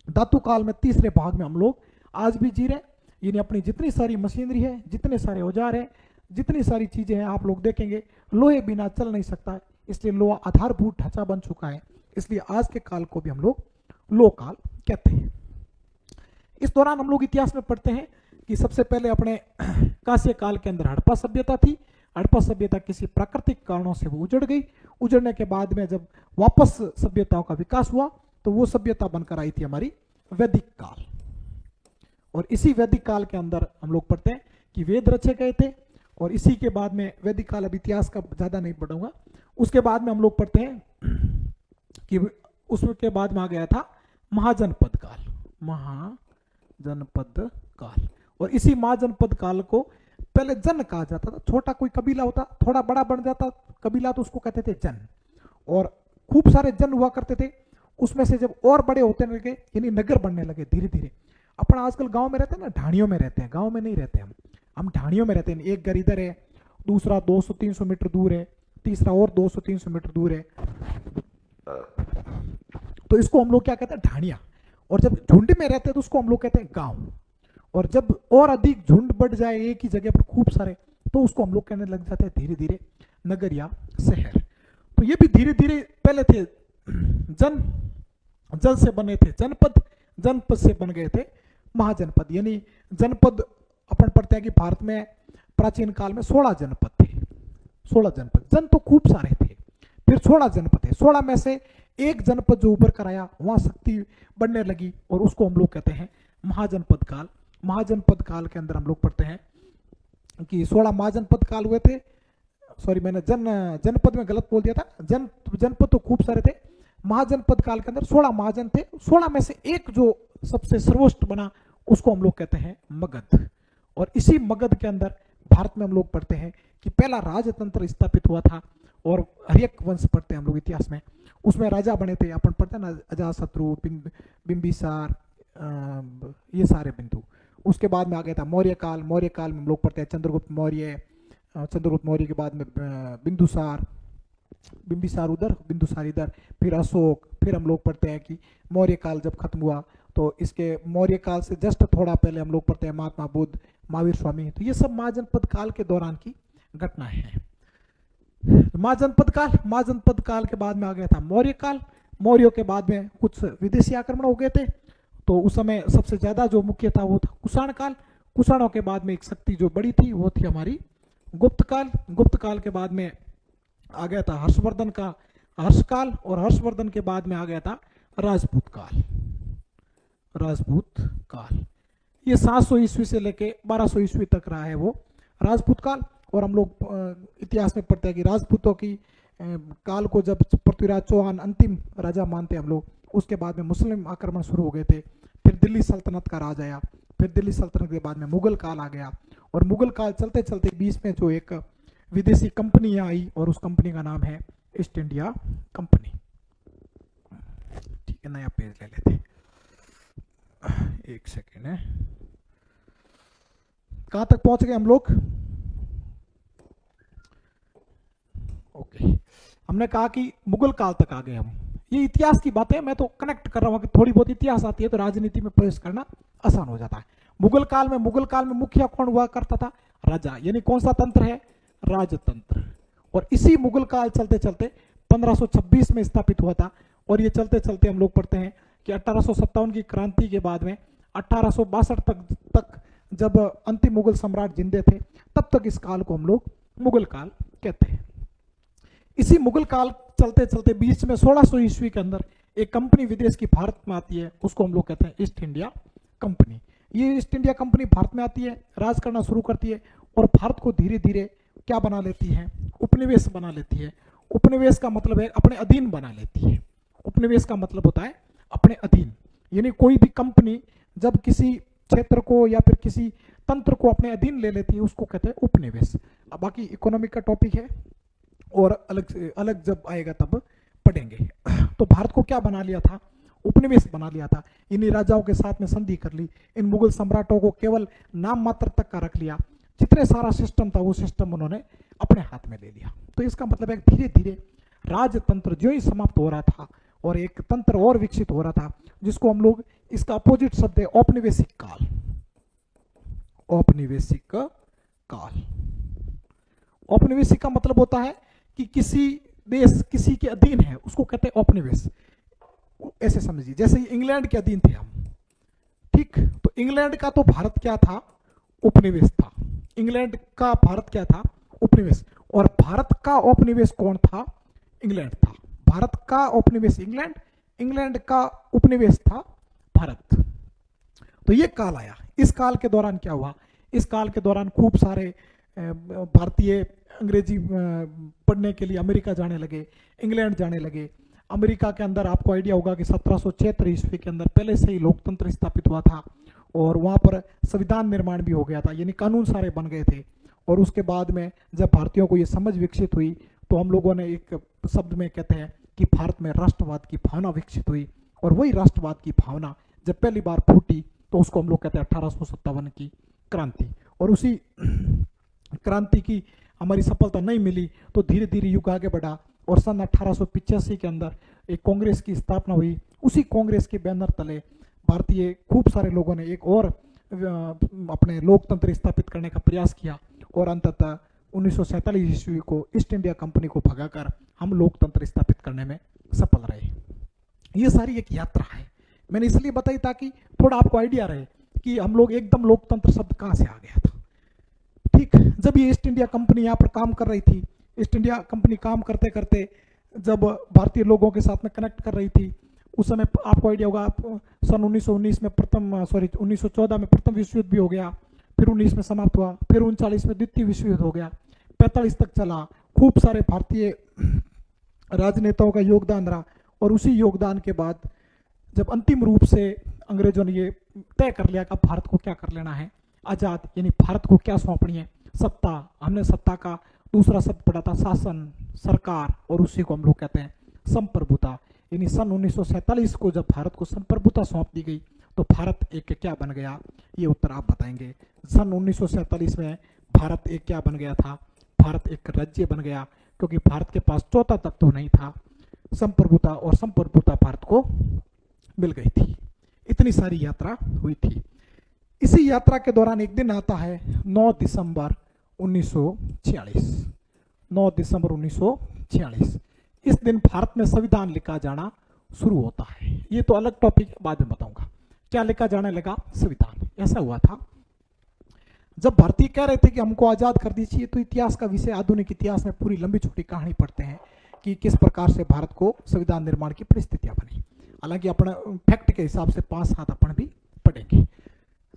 धातु काल में तीसरे भाग में हम लोग आज भी जी रहे। यानी अपनी जितनी सारी मशीनरी है, जितने सारे औजार है, जितनी सारी चीजें हैं, आप लोग देखेंगे लोहे बिना चल नहीं सकता है, इसलिए लोहा आधारभूत ढांचा बन चुका है। इसलिए आज के काल को भी हम लोग लो काल कहते हैं। इस दौरान हम लोग इतिहास में पढ़ते हैं कि सबसे पहले अपने कांस्य काल के अंदर हड़प्पा सभ्यता थी। हड़प्पा सभ्यता किसी प्राकृतिक कारणों से वो उजड़ गई। उजड़ने के बाद में जब वापस सभ्यताओं का विकास हुआ तो वो सभ्यता बनकर आई थी हमारी वैदिक काल। और इसी वैदिक काल के अंदर हम लोग पढ़ते हैं कि वेद रचे गए थे। और इसी के बाद में वैदिक काल, अब इतिहास का ज्यादा नहीं पढ़ूंगा, उसके बाद में हम लोग पढ़ते हैं कि उसके बाद में आ गया था महाजनपद काल। महाजनपद काल। और इसी महाजनपद काल को पहले जन कहा जाता था। छोटा कोई कबीला होता, थोड़ा बड़ा बन जाता कबीला, तो उसको कहते थे जन। और खूब सारे जन हुआ करते थे। उसमें से जब और बड़े होते लगे, यानी नगर बनने लगे धीरे धीरे। अपन आजकल गांव में रहते हैं ना, ढाणियों में रहते हैं। गांव में नहीं रहते हम ढाणियों में रहते हैं। एक घर इधर है, दूसरा 200-300 मीटर दूर है, तीसरा और 200-300 मीटर दूर है, तो इसको हम लोग क्या कहते हैं? ढाणिया। और जब झुंड में रहते हैं तो उसको हम लोग कहते हैं गांव। और जब और अधिक झुंड बढ़ जाए एक ही जगह पर खूब सारे, तो उसको हम लोग कहने लग जाते हैं धीरे धीरे नगर या शहर। तो ये भी धीरे धीरे, पहले थे जन से बने थे जनपद, जनपद से बन गए थे महाजनपद। यानी जनपद अपन पढ़ते हैं कि भारत में प्राचीन काल में 16 जनपद थे। 16 जनपद, जन तो खूब सारे थे, फिर 16 जनपद थे। 16 में से एक जनपद जो उभर कर आया, वहां शक्ति बढ़ने लगी और उसको हम लोग कहते हैं महाजनपद काल। महाजनपद काल के अंदर हम लोग पढ़ते हैं कि 16 महाजनपद काल हुए थे। सॉरी, मैंने जनपद में गलत बोल दिया था। जनपद तो खूब सारे थे। महाजनपद काल के अंदर 16 महाजन थे। 16 में से एक जो सबसे सर्वोच्च बना, उसको हम लोग कहते हैं मगध। और इसी मगध के अंदर भारत में हम लोग पढ़ते हैं कि पहला राजतंत्र स्थापित हुआ था। और हर्यक वंश पढ़ते हैं हम लोग इतिहास में, उसमें राजा बने थे। अपन पढ़ते हैं ना, अजातशत्रु, बिंबिसार, ये सारे बिंदु। उसके बाद में आ गया था मौर्य काल। मौर्य काल में हम लोग पढ़ते हैं चंद्रगुप्त मौर्य। चंद्रगुप्त मौर्य के बाद में बिंदुसार, बिंबिसार उधर, बिंदुसार इधर, फिर अशोक। फिर हम लोग पढ़ते हैं कि मौर्य काल जब खत्म हुआ तो इसके मौर्य काल से जस्ट थोड़ा पहले हम लोग पढ़ते हैं महात्मा बुद्ध, महावीर स्वामी। तो ये सब महाजनपद काल के दौरान की घटनाएं हैं। महाजनपद काल के बाद में आ गया था मौर्य काल। मौर्यों के बाद में कुछ विदेशी आक्रमण हो गए थे, तो उस समय सबसे ज्यादा जो मुख्य था वो था कुषाण काल। कुषाणों के बाद में एक शक्ति जो बड़ी थी वो थी हमारी गुप्त काल। गुप्त काल के बाद में आ गया था हर्षवर्धन का हर्षकाल। और हर्षवर्धन के बाद में आ गया था राजपूत काल। राजपूत काल ये 700 ईस्वी से लेके 1200 ईस्वी तक रहा है वो राजपूत काल। और हम लोग इतिहास में पढ़ते हैं कि राजपूतों की काल को जब पृथ्वीराज चौहान अंतिम राजा मानते हैं हम लोग, उसके बाद में मुस्लिम आक्रमण शुरू हो गए थे। फिर दिल्ली सल्तनत का राज आया। फिर दिल्ली सल्तनत के बाद में मुगल काल आ गया। और मुगल काल चलते चलते बीच में जो एक विदेशी कंपनी आई, और उस कंपनी का नाम है ईस्ट इंडिया कंपनी। ठीक है, नया पेज ले लेते हैं, एक सेकेंड है। कहां तक पहुंच गए हम लोग? ओके, हमने कहा कि मुगल काल तक आ गए हम। ये इतिहास की बातें मैं तो कनेक्ट कर रहा हूं कि थोड़ी बहुत इतिहास आती है तो राजनीति में प्रवेश करना आसान हो जाता है। मुगल काल में मुखिया कौन हुआ करता था? राजा। यानी कौन सा तंत्र है? राजतंत्र। और इसी मुगल काल चलते चलते 1526 में स्थापित हुआ था। और ये चलते चलते हम लोग पढ़ते हैं कि 1857 की क्रांति के बाद में 1862 तक जब अंतिम मुगल सम्राट जिंदे थे, तब तक इस काल को हम लोग मुगल काल कहते हैं। इसी मुगल काल चलते चलते बीच में 1600 ईस्वी के अंदर एक कंपनी विदेश की भारत में आती है, उसको हम लोग कहते हैं ईस्ट इंडिया कंपनी। ये ईस्ट इंडिया कंपनी भारत में आती है, राज करना शुरू करती है और भारत को धीरे धीरे क्या बना लेती है? उपनिवेश बना लेती है। उपनिवेश का मतलब है अपने अधीन बना लेती है। उपनिवेश का मतलब होता है अपने अधीन। यानी कोई भी कंपनी जब किसी क्षेत्र को या फिर किसी तंत्र को अपने अधीन ले लेती है, उसको कहते हैं उपनिवेश। अब बाकी इकोनॉमिक का टॉपिक है और अलग अलग जब आएगा तब पढ़ेंगे। तो भारत को क्या बना लिया था? उपनिवेश बना लिया था। इन्हीं राजाओं के साथ में संधि कर ली, इन मुगल सम्राटों को केवल नाम मात्र तक का रख लिया, जितने सारा सिस्टम था वो सिस्टम उन्होंने अपने हाथ में ले लिया। तो इसका मतलब है धीरे धीरे राजतंत्र जो ही समाप्त हो रहा था और एक तंत्र और विकसित हो रहा था, जिसको हम लोग, इसका अपोजिट शब्द है औपनिवेशिक काल। औपनिवेशिक काल, औपनिवेशिक का मतलब होता है कि किसी देश किसी के अधीन है, उसको कहते हैं औपनिवेश। ऐसे समझिए जैसे इंग्लैंड के अधीन थे हम, ठीक, तो इंग्लैंड का तो भारत क्या था, उपनिवेश था। इंग्लैंड का भारत क्या था, उपनिवेश। और भारत का औपनिवेश कौन था, इंग्लैंड था। भारत का औपनिवेश इंग्लैंड, इंग्लैंड का उपनिवेश था भारत। तो ये काल आया। इस काल के दौरान क्या हुआ, इस काल के दौरान खूब सारे भारतीय अंग्रेजी पढ़ने के लिए अमेरिका जाने लगे, इंग्लैंड जाने लगे। अमेरिका के अंदर आपको आइडिया होगा कि 1776 ईस्वी के अंदर पहले से ही लोकतंत्र स्थापित हुआ था और वहाँ पर संविधान निर्माण भी हो गया था, यानी कानून सारे बन गए थे। और उसके बाद में जब भारतीयों को ये समझ विकसित हुई तो हम लोगों ने एक शब्द में कहते हैं कि भारत में राष्ट्रवाद की भावना विकसित हुई। और वही राष्ट्रवाद की भावना जब पहली बार फूटी तो उसको हम लोग कहते हैं 1857 की क्रांति। और उसी क्रांति की हमारी सफलता नहीं मिली तो धीरे धीरे युग आगे बढ़ा और सन 1885 के अंदर एक कांग्रेस की स्थापना हुई। उसी कांग्रेस के बैनर तले भारतीय खूब सारे लोगों ने एक और अपने लोकतंत्र स्थापित करने का प्रयास किया और अंततः 1947 ईस्वी को ईस्ट इंडिया कंपनी को भगाकर हम लोकतंत्र स्थापित करने में सफल रहे। ये सारी एक यात्रा है, मैंने इसलिए बताई ताकि थोड़ा आपको आइडिया रहे कि हम लोग एकदम लोकतंत्र शब्द कहाँ से आ गया था। ठीक, जब ये ईस्ट इंडिया कंपनी यहाँ पर काम कर रही थी, ईस्ट इंडिया कंपनी काम करते करते जब भारतीय लोगों के साथ में कनेक्ट कर रही थी, उस समय आपको आइडिया होगा सन 1919 में 1914 में प्रथम विश्व युद्ध भी हो गया, फिर 19 में समाप्त हुआ, फिर 39 में द्वितीय विश्व युद्ध हो गया, 45 तक चला। खूब सारे भारतीय राजनेताओं का योगदान रहा और उसी योगदान के बाद जब अंतिम रूप से अंग्रेजों ने ये तय कर लिया कि भारत को क्या कर लेना है, आजाद, यानी भारत को क्या सौंपनी है, सत्ता। हमने सत्ता का दूसरा शब्द पढ़ा था शासन, सरकार, और उसी को हम लोग कहते हैं संप्रभुता। यानी सन 1947 को जब भारत को संप्रभुता सौंप दी गई तो भारत एक क्या बन गया, ये उत्तर आप बताएंगे। सन 1947 में भारत एक क्या बन गया था, भारत एक राज्य बन गया, क्योंकि भारत के पास चौथा तत्व नहीं था, संप्रभुता, और संप्रभुता भारत को मिल गई थी। इतनी सारी यात्रा हुई थी। इसी यात्रा के दौरान एक दिन आता है 9 दिसंबर 1946। 9 दिसंबर 1946 इस दिन भारत में संविधान लिखा जाना शुरू होता है। ये तो अलग टॉपिक बाद में बताऊंगा। क्या लिखा जाने लगा, संविधान। ऐसा हुआ था जब भारतीय कह रहे थे कि हमको आजाद कर दीजिए, तो इतिहास का विषय, आधुनिक इतिहास में पूरी लंबी छोटी कहानी पढ़ते हैं कि किस प्रकार से भारत को संविधान निर्माण की परिस्थितियां बनी। हालांकि अपना फैक्ट के हिसाब से 5-7 अपन भी पढ़ेंगे।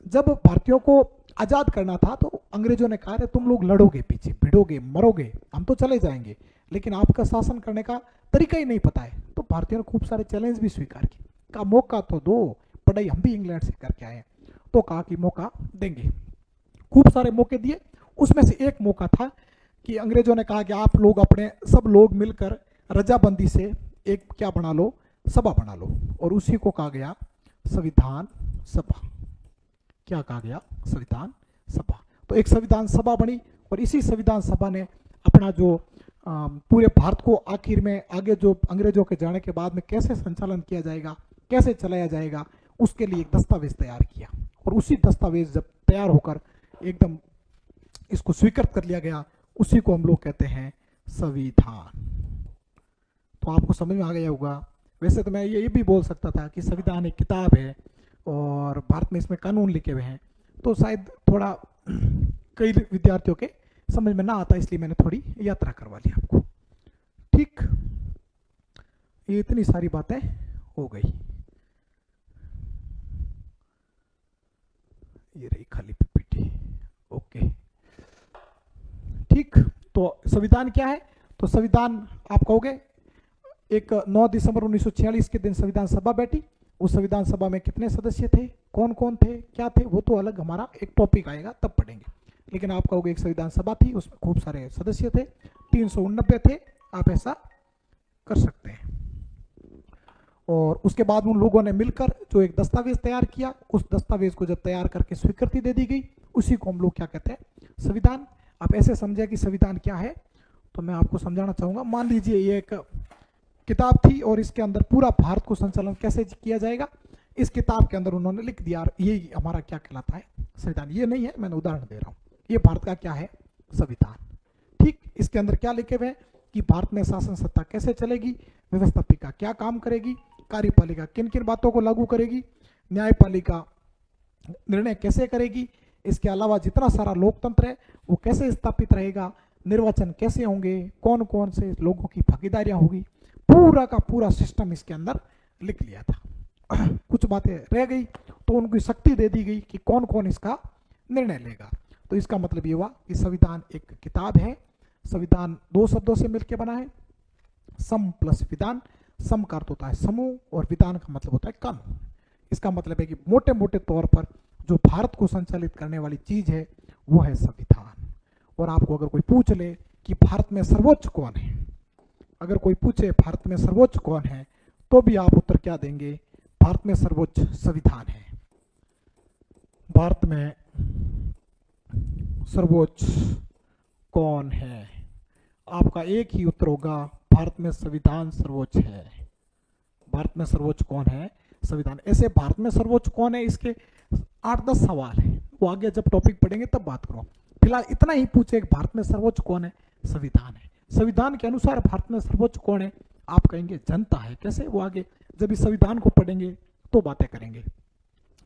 जब भारतीयों को आजाद करना था तो अंग्रेजों ने कहा तुम लोग लड़ोगे, पीछे भिड़ोगे, मरोगे, हम तो चले जाएंगे, लेकिन आपका शासन करने का तरीका ही नहीं पता है। तो भारतीयों ने खूब सारे चैलेंज भी स्वीकार किए, कहा मौका तो दो, पढ़ाई हम भी इंग्लैंड से करके आए हैं, तो कहा कि मौका देंगे। खूब सारे मौके दिए, उसमें से एक मौका था कि अंग्रेजों ने कहा कि आप लोग अपने सब लोग मिलकर रजाबंदी से एक क्या बना लो, सभा बना लो, और उसी को कहा गया संविधान सभा। क्या कहा गया, संविधान सभा। तो एक संविधान सभा बनी और इसी संविधान सभा ने अपना जो पूरे भारत को आखिर में आगे जो अंग्रेजों के जाने के बाद में कैसे संचालन किया जाएगा, कैसे चलाया जाएगा, उसके लिए एक दस्तावेज तैयार किया। और उसी दस्तावेज जब तैयार होकर एकदम इसको स्वीकृत कर लिया गया, उसी को हम लोग कहते हैं संविधान। तो आपको समझ में आ गया होगा। वैसे तो मैं ये भी बोल सकता था कि संविधान एक किताब है और भारत में इसमें कानून लिखे हुए हैं, तो शायद थोड़ा कई विद्यार्थियों के समझ में ना आता, इसलिए मैंने थोड़ी यात्रा करवा ली आपको। ठीक, ये इतनी सारी बातें हो गई। ये रही खाली पीपीटी। ओके, ठीक। तो संविधान क्या है, तो संविधान आप कहोगे एक 9 दिसंबर 1946 के दिन संविधान सभा बैठी। उस संविधान सभा में कितने सदस्य थे, कौन कौन थे, क्या थे, वो तो अलग हमारा एक टॉपिक आएगा तब पढ़ेंगे। लेकिन आप कहोगे एक संविधान सभा थी, उसमें खूब सारे सदस्य थे, 389 थे, आप ऐसा कर सकते हैं। और उसके बाद उन लोगों ने मिलकर जो एक दस्तावेज तैयार किया, उस दस्तावेज को जब तैयार करके स्वीकृति दे दी गई, उसी को हम लोग क्या कहते हैं, संविधान। आप ऐसे समझे कि संविधान क्या है, तो मैं आपको समझाना चाहूंगा। मान लीजिए ये एक किताब थी और इसके अंदर पूरा भारत को संचालन कैसे किया जाएगा, इस किताब के अंदर उन्होंने लिख दिया, ये हमारा क्या कहलाता है, संविधान। ये नहीं है, मैंने उदाहरण दे रहा हूँ, ये भारत का क्या है, संविधान। ठीक, इसके अंदर क्या लिखे हुए हैं कि भारत में शासन सत्ता कैसे चलेगी, व्यवस्थापिका क्या काम करेगी, कार्यपालिका किन किन बातों को लागू करेगी, न्यायपालिका निर्णय कैसे करेगी, इसके अलावा जितना सारा लोकतंत्र है वो कैसे स्थापित रहेगा, निर्वाचन कैसे होंगे, कौन कौन से लोगों की भागीदारियां होगी, पूरा का पूरा सिस्टम इसके अंदर लिख लिया था। कुछ बातें रह गई तो उनको शक्ति दे दी गई कि कौन कौन इसका निर्णय लेगा। तो इसका मतलब ये हुआ कि संविधान एक किताब है। संविधान दो शब्दों से मिलकर बना है, सम प्लस विधान। सम का अर्थ होता है समूह और विधान का मतलब होता है कानून। इसका मतलब है कि मोटे मोटे तौर पर जो भारत को संचालित करने वाली चीज है वो है संविधान। और आपको अगर कोई पूछ ले कि भारत में सर्वोच्च कौन है, अगर कोई पूछे भारत में सर्वोच्च कौन है, तो भी आप उत्तर क्या देंगे, भारत में सर्वोच्च संविधान है। भारत में सर्वोच्च कौन है, आपका एक ही उत्तर होगा, भारत में संविधान सर्वोच्च है। भारत में सर्वोच्च कौन है, संविधान। ऐसे भारत में सर्वोच्च कौन है, इसके 8-10 सवाल है, वो आगे जब टॉपिक पढ़ेंगे तब बात करो। फिलहाल इतना ही पूछे भारत में सर्वोच्च कौन है, संविधान है। संविधान के अनुसार भारत में सर्वोच्च कौन है, आप कहेंगे जनता है। कैसे, वो आगे जब इस संविधान को पढ़ेंगे तो बातें करेंगे।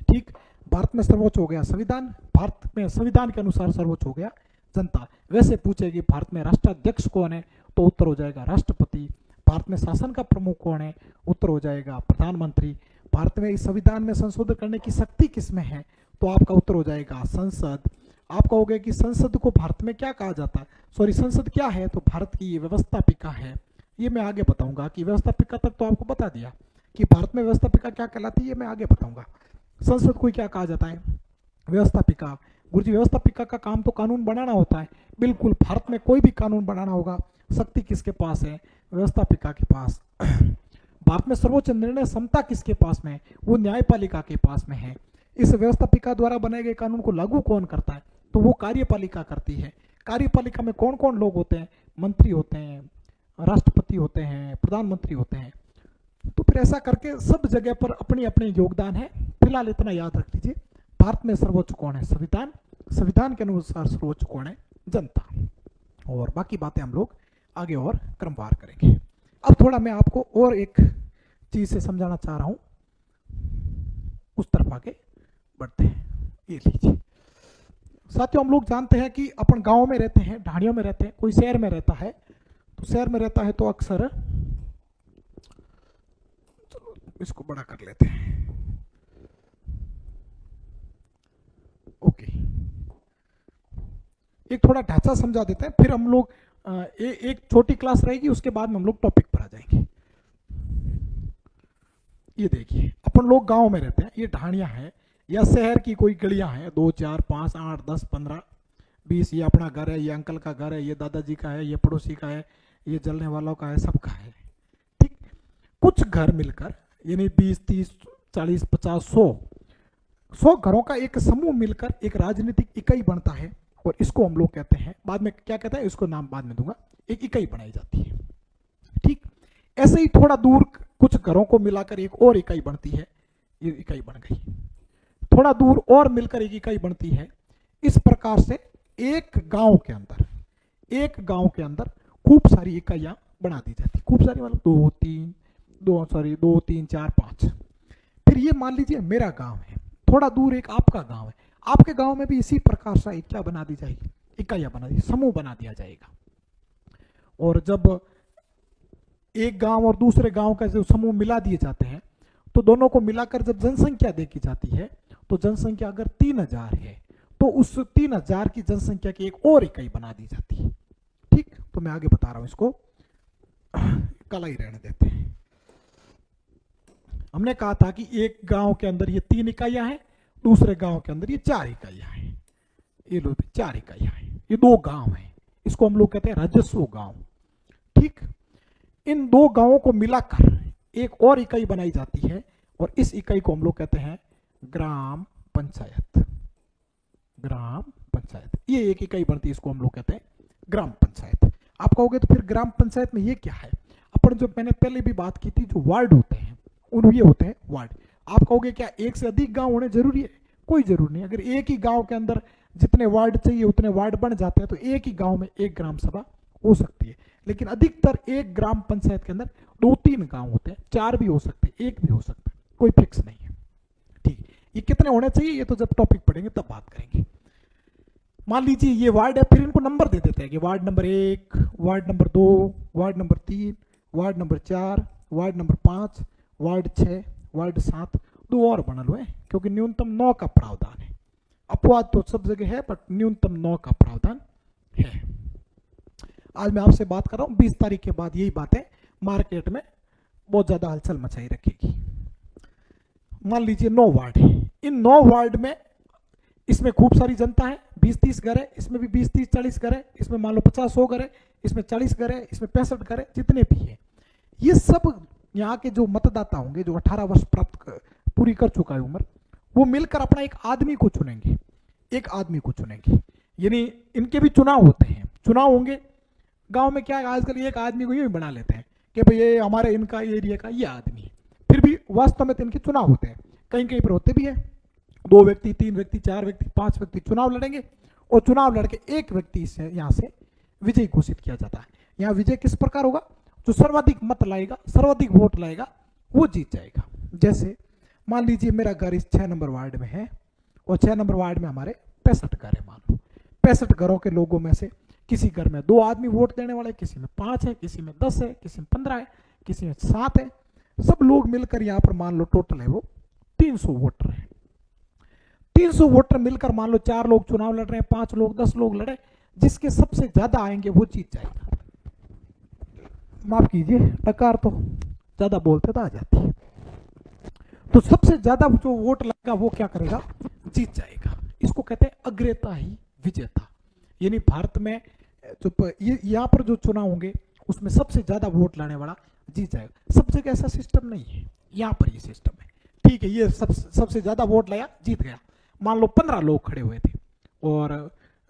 ठीक, भारत में सर्वोच्च हो गया संविधान, भारत में संविधान के अनुसार सर्वोच्च हो गया जनता। वैसे पूछेगी भारत में राष्ट्राध्यक्ष कौन है, तो उत्तर हो जाएगा राष्ट्रपति। भारत में शासन का प्रमुख कौन है, उत्तर हो जाएगा प्रधानमंत्री। भारत में इस संविधान में संशोधन करने की शक्ति किसमें है, तो आपका उत्तर हो जाएगा संसद। आप कहोगे कि संसद को भारत में क्या कहा जाता है, सॉरी संसद क्या है, तो भारत की ये व्यवस्थापिका है। ये मैं आगे बताऊंगा कि व्यवस्थापिका तक तो आपको बता दिया कि भारत में व्यवस्थापिका क्या कहलाती है, ये मैं आगे बताऊंगा। संसद को क्या कहा जाता है, व्यवस्थापिका। गुरुजी व्यवस्थापिका का काम तो कानून बनाना होता है, बिल्कुल। भारत में कोई भी कानून बनाना होगा, शक्ति किसके पास है, व्यवस्थापिका के पास। भारत में सर्वोच्च निर्णय क्षमता किसके पास में है, वो न्यायपालिका के पास में है। इस व्यवस्थापिका द्वारा बनाए गए कानून को लागू कौन करता है, तो वो कार्यपालिका करती है। कार्यपालिका में कौन कौन लोग होते हैं, मंत्री होते हैं, राष्ट्रपति होते हैं, प्रधानमंत्री होते हैं। तो फिर ऐसा करके सब जगह पर अपनी अपनी योगदान है। फिलहाल इतना याद रख लीजिए, भारत में सर्वोच्च कौन है, संविधान। संविधान के अनुसार सर्वोच्च कौन है, जनता। और बाकी बातें हम लोग आगे और क्रमवार करेंगे। अब थोड़ा मैं आपको और एक चीज से समझाना चाह रहा हूं, उस तरफ आगे बढ़ते हैं। ये लीजिए साथियों, हम लोग जानते हैं कि अपन गांव में रहते हैं, ढाणियों में रहते हैं, कोई शहर में रहता है। तो शहर में रहता है तो अक्सर, चलो इसको बड़ा कर लेते हैं, ओके। एक थोड़ा ढांचा समझा देते हैं, फिर हम लोग एक छोटी क्लास रहेगी, उसके बाद में हम लोग टॉपिक पर आ जाएंगे। ये देखिए, अपन लोग गांव में रहते हैं, ये ढाणियां हैं या शहर की कोई गलियां हैं, 2, 4, 5, 8, 10, 15, 20। ये अपना घर है, ये अंकल का घर है, ये दादाजी का है, ये पड़ोसी का है, ये जलने वालों का है, सबका है। ठीक, कुछ घर मिलकर यानी 20, 30, 40, 50, 100 घरों का एक समूह मिलकर एक राजनीतिक इकाई बनता है, और इसको हम लोग कहते हैं, बाद में क्या कहते हैं, इसको नाम बाद में दूंगा, एक इकाई बनाई जाती है। ठीक, ऐसे ही थोड़ा दूर कुछ घरों को मिलाकर एक और इकाई बनती है, ये इकाई बन गई। थोड़ा दूर और मिलकर एक इकाई बनती है। इस प्रकार से एक गांव के अंदर खूब सारी इकाइयां बना दी जाती, खूब सारी मतलब 2, 3, 4, 5। फिर ये मान लीजिए मेरा गांव है, थोड़ा दूर एक आपका गांव है, आपके गांव में भी इसी प्रकार से एक क्या बना दी जाएगी, इकाइयां बना दी, समूह बना दिया जाएगा। और जब एक गांव और दूसरे गांव का जो समूह मिला दिए जाते हैं, तो दोनों को मिलाकर जब जनसंख्या देखी जाती है, तो जनसंख्या अगर 3000 है, तो उस 3000 की जनसंख्या की एक और इकाई बना दी जाती है। ठीक, तो मैं आगे बता रहा हूं, इसको कला ही रहने देते हैं। हमने कहा था कि एक गांव के अंदर ये 3 इकाइयां हैं, दूसरे गांव के अंदर ये 4 इकाइयां हैं। ये लो 4 इकाइयां हैं, ये 2 गांव हैं, इसको हम लोग कहते हैं राजस्व गांव। ठीक, इन 2 गांवों को मिलाकर एक और इकाई बनाई जाती है और इस इकाई को हम लोग कहते हैं ग्राम पंचायत। ग्राम पंचायत, ये एक इकाई बनती है, इसको हम लोग कहते हैं ग्राम पंचायत। आप कहोगे तो फिर ग्राम पंचायत में ये क्या है? अपन जो मैंने पहले भी बात की थी, जो वार्ड होते हैं उन ये होते हैं वार्ड। आप कहोगे क्या एक से अधिक गांव होने जरूरी है? कोई जरूरी नहीं। अगर एक ही गांव के अंदर जितने वार्ड चाहिए उतने वार्ड बन जाते हैं तो एक ही गांव में एक ग्राम सभा हो सकती है। लेकिन अधिकतर एक ग्राम पंचायत के अंदर 2-3 गांव होते हैं, 4 भी हो सकते हैं, 1 भी हो सकता है, कोई फिक्स नहीं है। ठीक है, ये कितने होने चाहिए ये तो जब टॉपिक पढ़ेंगे तब बात करेंगे। मान लीजिए ये वार्ड है, फिर इनको नंबर दे देते हैं कि ward number 1, ward number 2, ward number 3, ward number 4, ward number 5, ward 6, ward 7, 2 और बना लो है क्योंकि न्यूनतम 9 का प्रावधान है। अपवाद तो सब जगह है बट न्यूनतम 9 का प्रावधान है। आज मैं आपसे बात कर रहा हूं, 20 तारीख के बाद यही बातें मार्केट में बहुत ज्यादा हलचल मचाई रखेगी। मान लीजिए 9 वार्ड है, इन 9 वार्ड में इसमें खूब सारी जनता है, 20-30 घर है, इसमें भी 20-30-40 घर है, इसमें मान लो 50-100 घर है, इसमें 40 घर है, इसमें 65 घर है, जितने भी है ये सब यहाँ के जो मतदाता होंगे, जो 18 वर्ष पूरी कर चुका है उम्र, वो मिलकर अपना एक आदमी को चुनेंगे, एक आदमी को चुनेंगे। यानी इनके भी चुनाव होते हैं, चुनाव होंगे। गांव में क्या है आजकल एक आदमी को ये भी बना लेते हैं कि भाई ये हमारे इनका एरिया का ये आदमी है, फिर भी वास्तव में तो इनके चुनाव होते हैं, कहीं कहीं पर होते भी है। 2 व्यक्ति, 3 व्यक्ति, 4 व्यक्ति, 5 व्यक्ति चुनाव लड़ेंगे और चुनाव लड़के एक व्यक्ति से यहाँ से विजयी घोषित किया जाता है। यहाँ विजय किस प्रकार होगा? जो सर्वाधिक मत लाएगा, सर्वाधिक वोट लाएगा, वो जीत जाएगा। जैसे मान लीजिए मेरा घर इस 6 नंबर वार्ड में है और 6 नंबर वार्ड में हमारे 65 घर है। मान लो 65 घरों के लोगों में से किसी घर में 2 आदमी वोट देने वाले, किसी में 5 है, किसी में 10 है, किसी में 15 है, किसी में 7 है। सब लोग मिलकर यहाँ पर मान लो टोटल है वो 300 वोटर है। 300 वोटर मिलकर मान लो 4 लोग चुनाव लड़ रहे हैं, 5 लोग, 10 लोग लड़े, जिसके सबसे ज्यादा आएंगे वो जीत जाएगा। माफ कीजिए, टकार तो ज्यादा बोलते तो आ जाती है। तो सबसे ज्यादा जो वोट लगेगा वो क्या करेगा? जीत जाएगा। इसको कहते हैं अग्रता ही विजेता। यानी भारत में जो यहाँ पर जो चुनाव होंगे उसमें सबसे ज्यादा वोट लाने वाला जीत जाएगा। सब जगह ऐसा सिस्टम नहीं है, यहाँ पर ये सिस्टम है। ठीक है, ये सबसे ज्यादा वोट लाया जीत गया। मान लो 15 लोग खड़े हुए थे और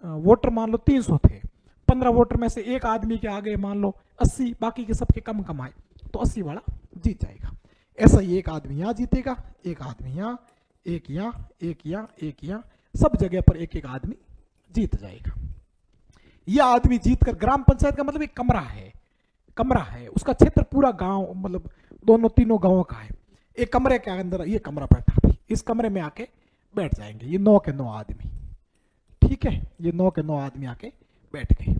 वोटर मान लो 300 थे। 15 वोटर में से एक आदमी के आगे मान लो 80, बाकी के सबके कम कम आए तो 80 वाला जीत जाएगा। ऐसा ही एक आदमी यहाँ जीतेगा, एक आदमी यहाँ, एक यहाँ, एक यहाँ, एक यहाँ, सब जगह पर एक एक आदमी जीत जाएगा। यह आदमी जीतकर, ग्राम पंचायत का मतलब एक कमरा है, कमरा है, उसका क्षेत्र पूरा गांव मतलब दोनों तीनों गांवों का है। एक कमरे के अंदर ये कमरा बैठा थी, इस कमरे में आके बैठ जाएंगे ये 9 के 9 आदमी। ठीक है, ये 9 के 9 आदमी आके बैठ गए।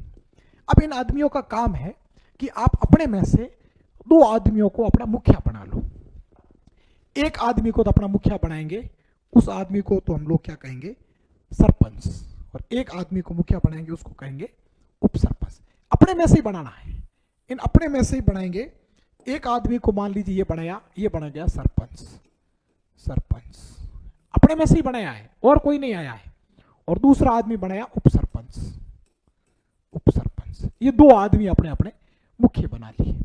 अब इन आदमियों का काम है कि आप अपने में से 2 आदमियों को अपना मुखिया बना लो। एक आदमी को तो अपना मुखिया बनाएंगे, उस आदमी को तो हम लोग क्या कहेंगे? सरपंच। और एक आदमी को मुखिया बनाएंगे, उसको कहेंगे उप सरपंच। अपने में से ही बनाना है, इन अपने में से ही बनाएंगे। एक आदमी को मान लीजिए ये बनाया, ये बना गया सरपंच। सरपंच अपने में से ही बनाया है और कोई नहीं आया है। और दूसरा आदमी बनाया उप सरपंच। उप सरपंच, ये 2 आदमी अपने अपने मुखिया बना लिए।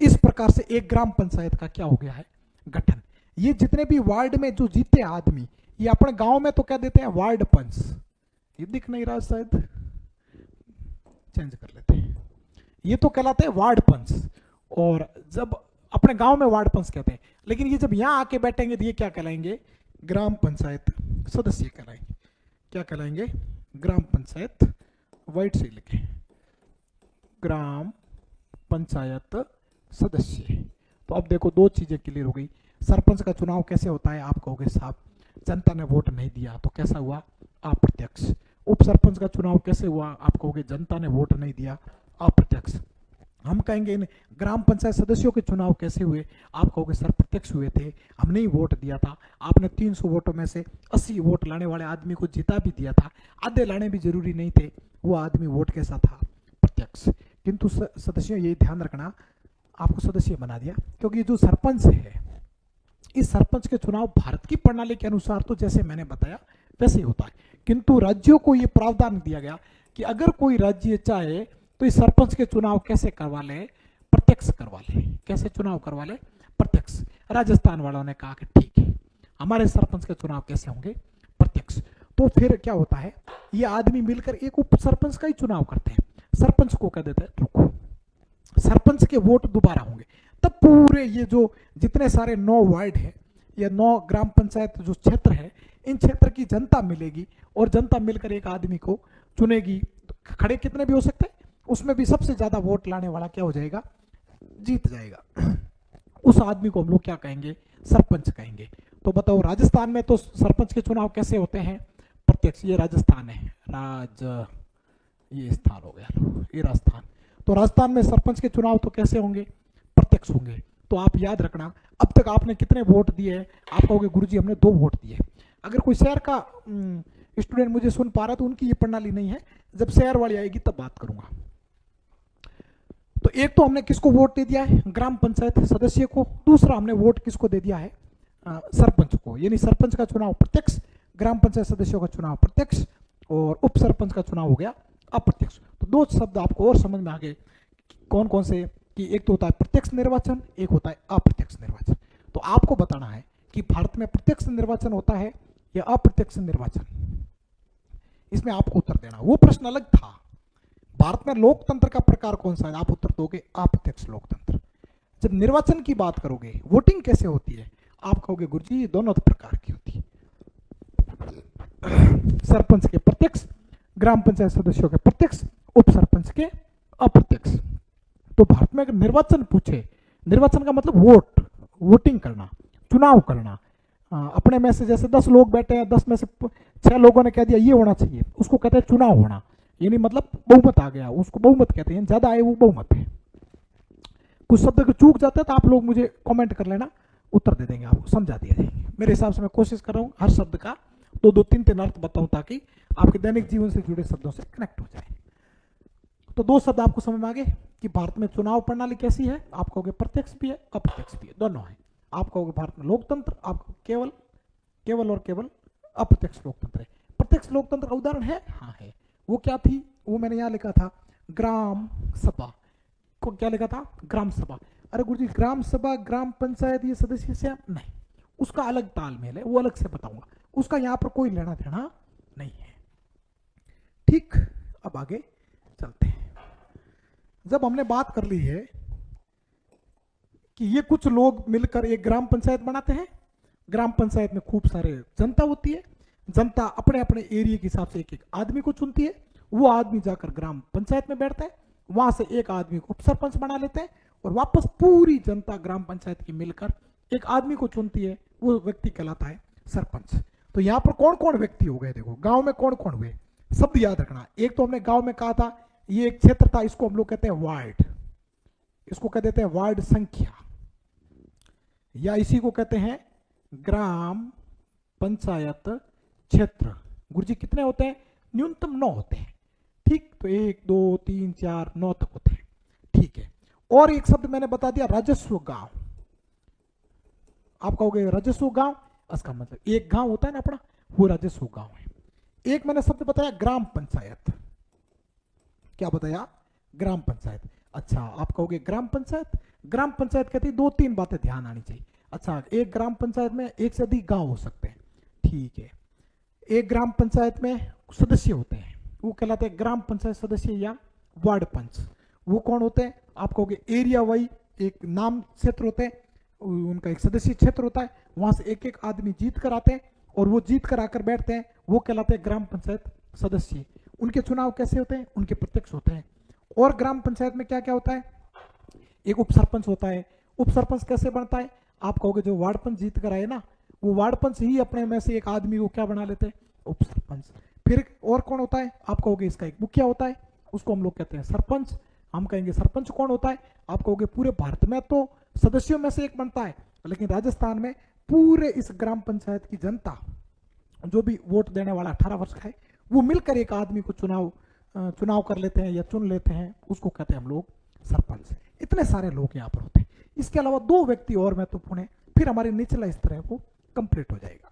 इस प्रकार से एक ग्राम पंचायत का क्या हो गया है? गठन। ये जितने भी वार्ड में जो जीते आदमी, ये अपने गांव में तो क्या देते हैं? वार्ड पंच। ये दिख नहीं रहा, शायद चेंज कर लेते हैं। ये तो कहलाते हैं वार्ड पंच, और जब अपने गांव में वार्ड पंच कहते हैं, लेकिन ये जब यहां आके बैठेंगे तो ये क्या कहलाएंगे? ग्राम पंचायत सदस्य कहलाएंगे। क्या कहलाएंगे? ग्राम पंचायत, व्हाइट से लिखे, ग्राम पंचायत सदस्य। तो अब देखो 2 चीजें क्लियर हो गई। सरपंच का चुनाव कैसे होता है? आप कहोगे साहब जनता ने वोट नहीं दिया, तो कैसा हुआ? अप्रत्यक्ष। उप सरपंच का चुनाव कैसे हुआ? आप कहोगे जनता ने वोट नहीं दिया, अप्रत्यक्ष। हम कहेंगे इन ग्राम पंचायत सदस्यों के चुनाव कैसे हुए? आप कहोगे सर प्रत्यक्ष हुए थे, हमने ही वोट दिया था, आपने 300 वोटों में से 80 वोट लाने वाले आदमी को जिता भी दिया था, आधे लाने भी जरूरी नहीं थे, वो आदमी वोट कैसा था? प्रत्यक्ष। किंतु सदस्यों ये ध्यान रखना, आपको सदस्य बना दिया क्योंकि ये जो सरपंच है, इस सरपंच के चुनाव भारत की प्रणाली के अनुसार तो जैसे मैंने बताया वैसे ही होता है, किंतु राज्यों को ये प्रावधान दिया गया कि अगर कोई राज्य चाहे तो इस सरपंच के चुनाव कैसे करवा ले? प्रत्यक्ष करवा ले। कैसे चुनाव करवा ले? प्रत्यक्ष। राजस्थान वालों ने कहा कि ठीक है, हमारे सरपंच के चुनाव कैसे होंगे? प्रत्यक्ष। तो फिर क्या होता है, ये आदमी मिलकर एक उप सरपंच का ही चुनाव करते हैं। सरपंच को कह देते हैं रुको, सरपंच के वोट दोबारा होंगे। तब पूरे ये जो जितने सारे 9 वार्ड है या 9 ग्राम पंचायत जो क्षेत्र है, इन क्षेत्र की जनता मिलेगी और जनता मिलकर एक आदमी को चुनेगी। खड़े कितने भी हो सकते हैं, उसमें भी सबसे ज्यादा वोट लाने वाला क्या हो जाएगा? जीत जाएगा। उस आदमी को हम लोग क्या कहेंगे? सरपंच कहेंगे। तो बताओ, राजस्थान में तो सरपंच के चुनाव कैसे होते हैं? प्रत्यक्ष। ये राजस्थान है, ये स्थान हो गया, ये राजस्थान। तो राजस्थान में सरपंच के चुनाव तो कैसे होंगे? प्रत्यक्ष होंगे। तो आप याद रखना, अब तक आपने कितने वोट दिए हैं? आप कहोगे गुरुजी हमने 2 वोट दिए। अगर कोई शहर का स्टूडेंट मुझे सुन पा रहा है तो उनकी ये प्रणाली नहीं है, जब शहर वाली आएगी तब बात करूंगा। तो एक तो हमने किसको वोट दे दिया है? ग्राम पंचायत सदस्य को। दूसरा हमने वोट किसको दे दिया है? सरपंच को। यानी सरपंच का चुनाव प्रत्यक्ष, ग्राम पंचायत सदस्यों का चुनाव प्रत्यक्ष, और उप सरपंच का चुनाव हो गया अप्रत्यक्ष। तो 2 शब्द आपको और समझ में आ गए कौन कौन से, कि एक तो होता है प्रत्यक्ष निर्वाचन, एक होता है अप्रत्यक्ष निर्वाचन। तो आपको बताना है कि भारत में प्रत्यक्ष निर्वाचन होता है या अप्रत्यक्ष निर्वाचन। इसमें आपको उत्तर देना। वो प्रश्न अलग था, भारत में लोकतंत्र का प्रकार कौन सा है? आप उत्तर दोगे अप्रत्यक्ष लोकतंत्र। जब निर्वाचन की बात करोगे, वोटिंग कैसे होती है, आप कहोगे गुरुजी ये दोनों प्रकार की होती है, सरपंच के प्रत्यक्ष, ग्राम पंचायत सदस्यों के प्रत्यक्ष, उप सरपंच के अप्रत्यक्ष। तो भारत में अगर निर्वाचन पूछे, निर्वाचन का मतलब वोट, वोटिंग करना, चुनाव करना। अपने में से जैसे 10 लोग बैठे हैं, 10 में से 6 लोगों ने कह दिया ये होना चाहिए, उसको कहते हैं चुनाव होना। यानी मतलब बहुमत आ गया, उसको बहुमत कहते हैं, ज्यादा आए वो बहुमत है। कुछ शब्द को चूक जाता है तो आप लोग मुझे कमेंट कर लेना, उत्तर दे देंगे, आपको समझा दिया जाएंगे। मेरे हिसाब से मैं कोशिश कर रहा हूँ हर शब्द का 2-2, 3-3 अर्थ बताऊं ताकि आपके दैनिक जीवन से जुड़े शब्दों से कनेक्ट हो जाए। तो 2 शब्द आपको समझ में आ गए कि भारत में चुनाव प्रणाली कैसी है। आप कहोगे प्रत्यक्ष भी है, अप्रत्यक्ष भी है, दोनों है। आप कहोगे भारत में लोकतंत्र, आप केवल और केवल अप्रत्यक्ष लोकतंत्र है। प्रत्यक्ष लोकतंत्र का उदाहरण है, हाँ है। वो क्या थी? वो मैंने यहाँ लिखा था ग्राम सभा को। क्या लिखा था? ग्राम सभा। अरे गुरुजी ग्राम सभा, ग्राम पंचायत ये सदस्य से नहीं, उसका अलग तालमेल है, वो अलग से बताऊंगा, उसका यहाँ पर कोई लेना देना नहीं है। ठीक, अब आगे चलते हैं। जब हमने बात कर ली है कि ये कुछ लोग मिलकर एक ग्राम पंचायत बनाते हैं, ग्राम पंचायत में खूब सारे जनता होती है, जनता अपने अपने एरिया के हिसाब से एक एक आदमी को चुनती है, वो आदमी जाकर ग्राम पंचायत में बैठता है, वहां से एक आदमी को उप सरपंच बना लेते हैं, और वापस पूरी जनता ग्राम पंचायत की मिलकर एक आदमी को चुनती है, वो व्यक्ति कहलाता है सरपंच। तो यहाँ पर कौन कौन व्यक्ति हो गए? देखो गांव में कौन कौन हुए, शब्द याद रखना। एक तो हमने गांव में कहा था ये एक क्षेत्र था, इसको हम लोग कहते हैं वार्ड, इसको कह देते हैं वार्ड संख्या, या इसी को कहते हैं ग्राम पंचायत क्षेत्र। गुरुजी कितने होते हैं? न्यूनतम 9 होते हैं। ठीक, तो 1 2 3 4 9 तक होते हैं। ठीक है, और एक शब्द मैंने बता दिया राजस्व गांव। आप कहोगे राजस्व गांव, इसका मतलब एक गांव होता है ना अपना, वो राजस्व गांव है। एक मैंने शब्द बताया ग्राम पंचायत। क्या बताया? ग्राम पंचायत। अच्छा, आप कहोगे ग्राम पंचायत, ग्राम पंचायत कहती है 2-3 बातें ध्यान आनी चाहिए। अच्छा, एक ग्राम पंचायत में एक से अधिक गांव हो सकते हैं। ठीक है, एक ग्राम पंचायत में सदस्य होते हैं, वो कहलाते हैं ग्राम पंचायत सदस्य या वार्ड पंच। वो कौन होते हैं? आप कहोगे एरिया वाइज एक नाम क्षेत्र होते हैं, उनका एक सदस्य क्षेत्र होता है, वहां से एक एक आदमी जीत कर आते हैं और वो जीत कर आकर बैठते हैं, वो कहलाते हैं ग्राम पंचायत सदस्य। उनके चुनाव कैसे होते हैं? उनके प्रत्यक्ष होते हैं। और ग्राम पंचायत में क्या क्या होता है? एक उप सरपंच होता है। उप सरपंच कैसे बनता है? आप कहोगे जो वार्ड पंच जीत कर आए ना, वो वार्ड पंच ही अपने में से एक आदमी को क्या बना लेते हैं? उप सरपंच। फिर और कौन होता है? आप कहोगे इसका एक मुखिया होता है, उसको हम लोग कहते हैं सरपंच। हम कहेंगे सरपंच कौन होता है? आप कहोगे पूरे भारत में तो सदस्यों में से एक बनता है, लेकिन राजस्थान में पूरे इस ग्राम पंचायत की जनता जो भी वोट देने वाला 18 वर्ष का है, वो मिलकर एक आदमी को चुनाव कर लेते हैं या चुन लेते हैं, उसको कहते हैं हम लोग सरपंच। इतने सारे लोग यहाँ पर होते हैं। इसके अलावा 2 व्यक्ति और महत्वपूर्ण है, फिर हमारे निचला स्तर है वो कंप्लीट हो जाएगा।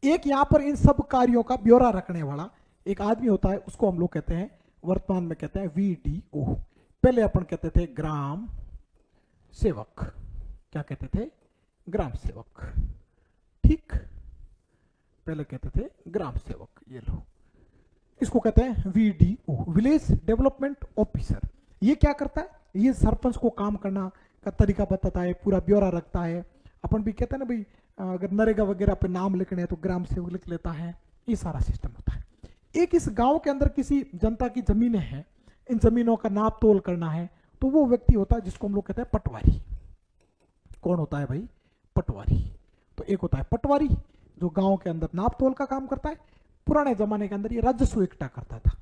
एक यहाँ पर इन सब कार्यों का ब्यौरा रखने वाला एक आदमी होता है, उसको हम लोग कहते हैं, वर्तमान में कहते हैं VDO, पहले अपन कहते थे ग्राम सेवक। क्या कहते थे? ग्राम सेवक। ठीक, पहले कहते थे ग्राम सेवक। ये लो, इसको कहते हैं वीडीओ, विलेज डेवलपमेंट ऑफिसर। ये क्या करता है? ये सरपंच को काम करना का तरीका बताता है, पूरा ब्यौरा रखता है। अपन भी कहते हैं ना भाई, अगर नरेगा वगैरह पे नाम लिखने हैं तो ग्राम सेवक लिख लेता है। ये सारा सिस्टम होता है। एक इस गांव के अंदर किसी जनता की जमीनें हैं, इन जमीनों का नाप तोल करना है, तो वो व्यक्ति होता है जिसको हम लोग कहते हैं पटवारी। कौन होता है भाई? पटवारी। तो एक होता है पटवारी जो गांव के अंदर नाप तोल का काम करता है, पुराने जमाने के अंदर ये राजस्व इकट्ठा करता था।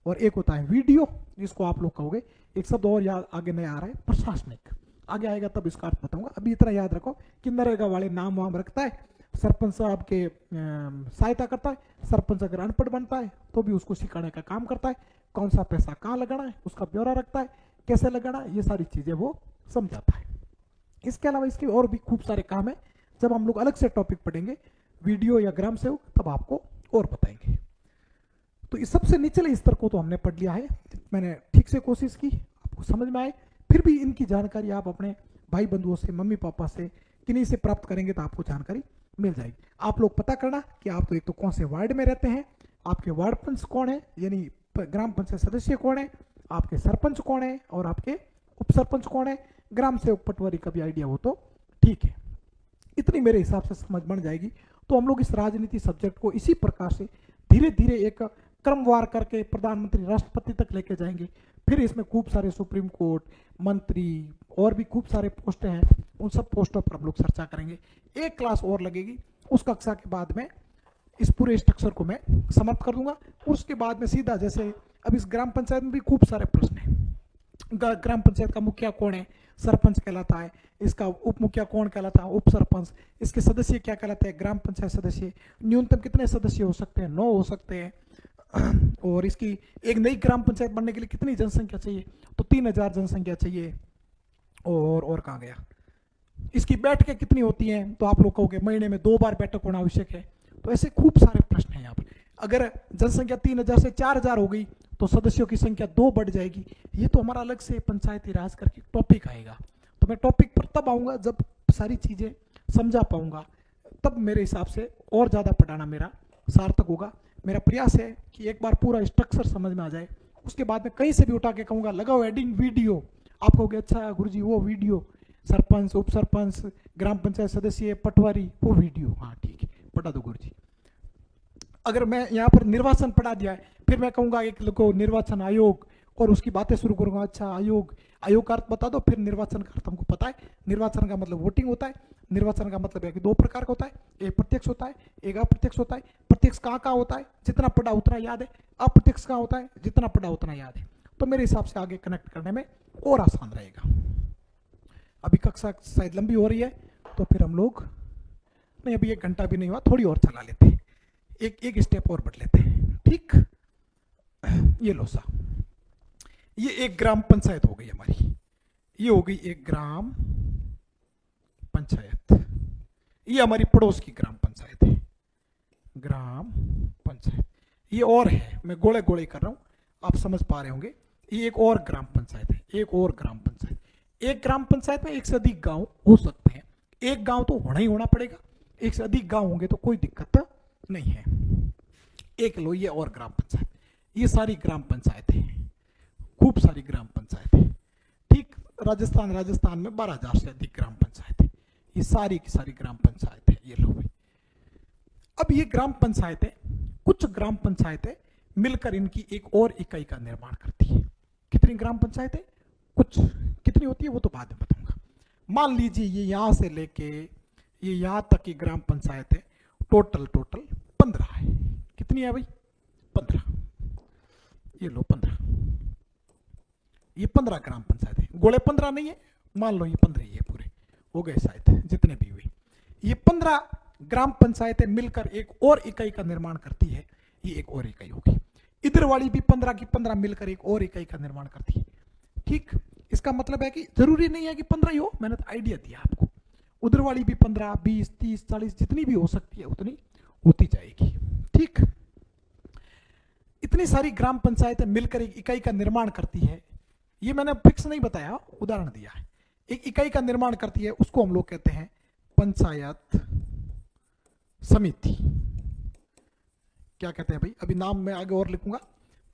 और एक होता है वीडियो, जिसको आप लोग कहोगे, एक शब्द और याद आगे नहीं आ रहा है, प्रशासनिक। आगे आएगा तब इसका अर्थ बताऊंगा। अभी इतना याद रखो कि नरेगा वाले नाम वाम रखता है, सरपंच साहब के सहायता करता है। सरपंच अगर अनपढ़ बनता है तो भी उसको सिखाने का काम करता है, कौन सा पैसा कहाँ लगाना है उसका ब्यौरा रखता है, कैसे लगाना है, ये सारी चीजें वो समझाता है। इसके अलावा इसके और भी खूब सारे काम है, जब हम लोग अलग से टॉपिक पढ़ेंगे वीडियो या ग्राम सेवक, तब आपको और बताएंगे। तो इस सबसे निचले स्तर को तो हमने पढ़ लिया है, मैंने ठीक से कोशिश की आपको समझ में आए। फिर भी इनकी जानकारी आप अपने भाई बंधुओं से, मम्मी पापा से, किन्हीं से प्राप्त करेंगे तो आपको जानकारी मिल जाएगी। आप लोग पता करना कि आप तो एक तो कौन से वार्ड में रहते हैं, आपके वार्ड पंच कौन है, यानी ग्राम पंचायत सदस्य कौन है, आपके सरपंच कौन है और आपके उप सरपंच कौन है, ग्राम सेवक पटवारी का भी आइडिया हो तो ठीक है। इतनी मेरे हिसाब से समझ बन जाएगी। तो हम लोग इस राजनीति सब्जेक्ट को इसी प्रकार से धीरे धीरे एक क्रमवार करके प्रधानमंत्री राष्ट्रपति तक लेके जाएंगे। फिर इसमें खूब सारे सुप्रीम कोर्ट, मंत्री और भी खूब सारे पोस्टें हैं, उन सब पोस्टों पर हम लोग चर्चा करेंगे। एक क्लास और लगेगी, उस कक्षा के बाद में इस पूरे स्ट्रक्चर को मैं समाप्त कर दूंगा। उसके बाद में सीधा, जैसे अब इस ग्राम पंचायत में भी खूब सारे प्रश्न हैं। ग्राम पंचायत का मुखिया कौन है? सरपंच कहलाता है। इसका उप मुखिया कौन कहलाता है? उप सरपंच। इसके सदस्य क्या कहलाते हैं? ग्राम पंचायत सदस्य। न्यूनतम कितने सदस्य हो सकते हैं? 9 हो सकते हैं। और इसकी एक नई ग्राम पंचायत बनने के लिए कितनी जनसंख्या चाहिए? तो 3000 जनसंख्या चाहिए। और कहाँ गया? इसकी बैठकें कितनी होती हैं? तो आप लोग कहोगे महीने में 2 बार बैठक होना आवश्यक है। तो ऐसे खूब सारे प्रश्न हैं यहाँ पर। अगर जनसंख्या 3000 से 4000 हो गई तो सदस्यों की संख्या 2 बढ़ जाएगी। ये तो हमारा अलग से पंचायती राज करके टॉपिक आएगा। तो मैं टॉपिक पर तब आऊंगा जब सारी चीजें समझा पाऊंगा, तब मेरे हिसाब से और ज्यादा पढ़ाना मेरा सार्थक होगा। मेरा प्रयास है कि एक बार पूरा स्ट्रक्चर समझ में आ जाए, उसके बाद में कहीं से भी उठा के कहूंगा लगाओ एडिंग वीडियो। आप कहोगे अच्छा गुरुजी वो वीडियो, सरपंच, उप सरपंच, ग्राम पंचायत सदस्य, पटवारी, वो वीडियो, हाँ ठीक है पढ़ा दो गुरुजी। अगर मैं यहाँ पर निर्वाचन पढ़ा दिया है, फिर मैं कहूंगा एक को निर्वाचन आयोग, और उसकी बातें शुरू करूंगा। अच्छा आयोग का अर्थ बता दो, फिर निर्वाचन का अर्थ हमको पता है। निर्वाचन का मतलब वोटिंग होता है। निर्वाचन का मतलब है कि 2 प्रकार का होता है, एक प्रत्यक्ष होता है, एक अप्रत्यक्ष होता है। प्रत्यक्ष कहाँ कहाँ होता है? जितना पढ़ा उतना याद है। अप्रत्यक्ष कहाँ होता है? जितना पढ़ा उतना याद है। तो मेरे हिसाब से आगे कनेक्ट करने में और आसान रहेगा। अभी कक्षा शायद लंबी हो रही है, तो फिर हम लोग नहीं, अभी 1 घंटा भी नहीं हुआ, थोड़ी और चला लेते हैं, एक स्टेप और बढ़ लेते हैं। ठीक, ये लो सा, ये एक ग्राम पंचायत हो गई हमारी, ये हो गई एक ग्राम पंचायत। ये हमारी पड़ोस की ग्राम पंचायत है, ग्राम पंचायत। ये और है, मैं गोले गोले कर रहा हूं, आप समझ पा रहे होंगे। ये एक और ग्राम पंचायत है, एक और ग्राम पंचायत। एक ग्राम पंचायत में एक से अधिक गांव हो सकते हैं। एक गांव तो होना ही होना पड़ेगा, एक से अधिक गांव होंगे तो कोई दिक्कत नहीं है। एक लो, ये और ग्राम पंचायत। ये सारी ग्राम पंचायतें हैं, खूब सारी ग्राम पंचायत है। ठीक, राजस्थान में 12,000 से अधिक ग्राम पंचायत है। ये सारी की सारी ग्राम पंचायत है। ये लो भाई, अब ये ग्राम पंचायतें, कुछ ग्राम पंचायतें मिलकर इनकी एक और इकाई का निर्माण करती है। कितनी ग्राम पंचायतें? कुछ कितनी होती है वो तो बाद में बताऊंगा। मान लीजिए ये यहां से लेके ये यहां तक की ग्राम पंचायतें टोटल 15 है। कितनी है भाई? 15। ये लो 15, ये 15 ग्राम पंचायत है। गोले 15 नहीं है, मान लो ये 15 ही है, पूरे हो गए शायद जितने भी हुए। ये 15 ग्राम पंचायतें मिलकर एक और इकाई का निर्माण करती है। ये एक और इकाई होगी। इधर वाली भी 15 की 15 मिलकर एक और इकाई का निर्माण करती है। ठीक, इसका मतलब है कि जरूरी नहीं है कि 15 ही हो, मैंने तो आइडिया दिया आपको। उधर वाली भी 15, 20, 30, 40 जितनी भी हो सकती है उतनी होती जाएगी। ठीक, इतनी सारी ग्राम पंचायतें मिलकर एक इकाई का निर्माण करती है। ये मैंने फिक्स नहीं बताया, उदाहरण दिया है। एक इकाई का निर्माण करती है, उसको हम लोग कहते हैं पंचायत समिति। क्या कहते हैं भाई, अभी नाम मैं आगे और लिखूंगा,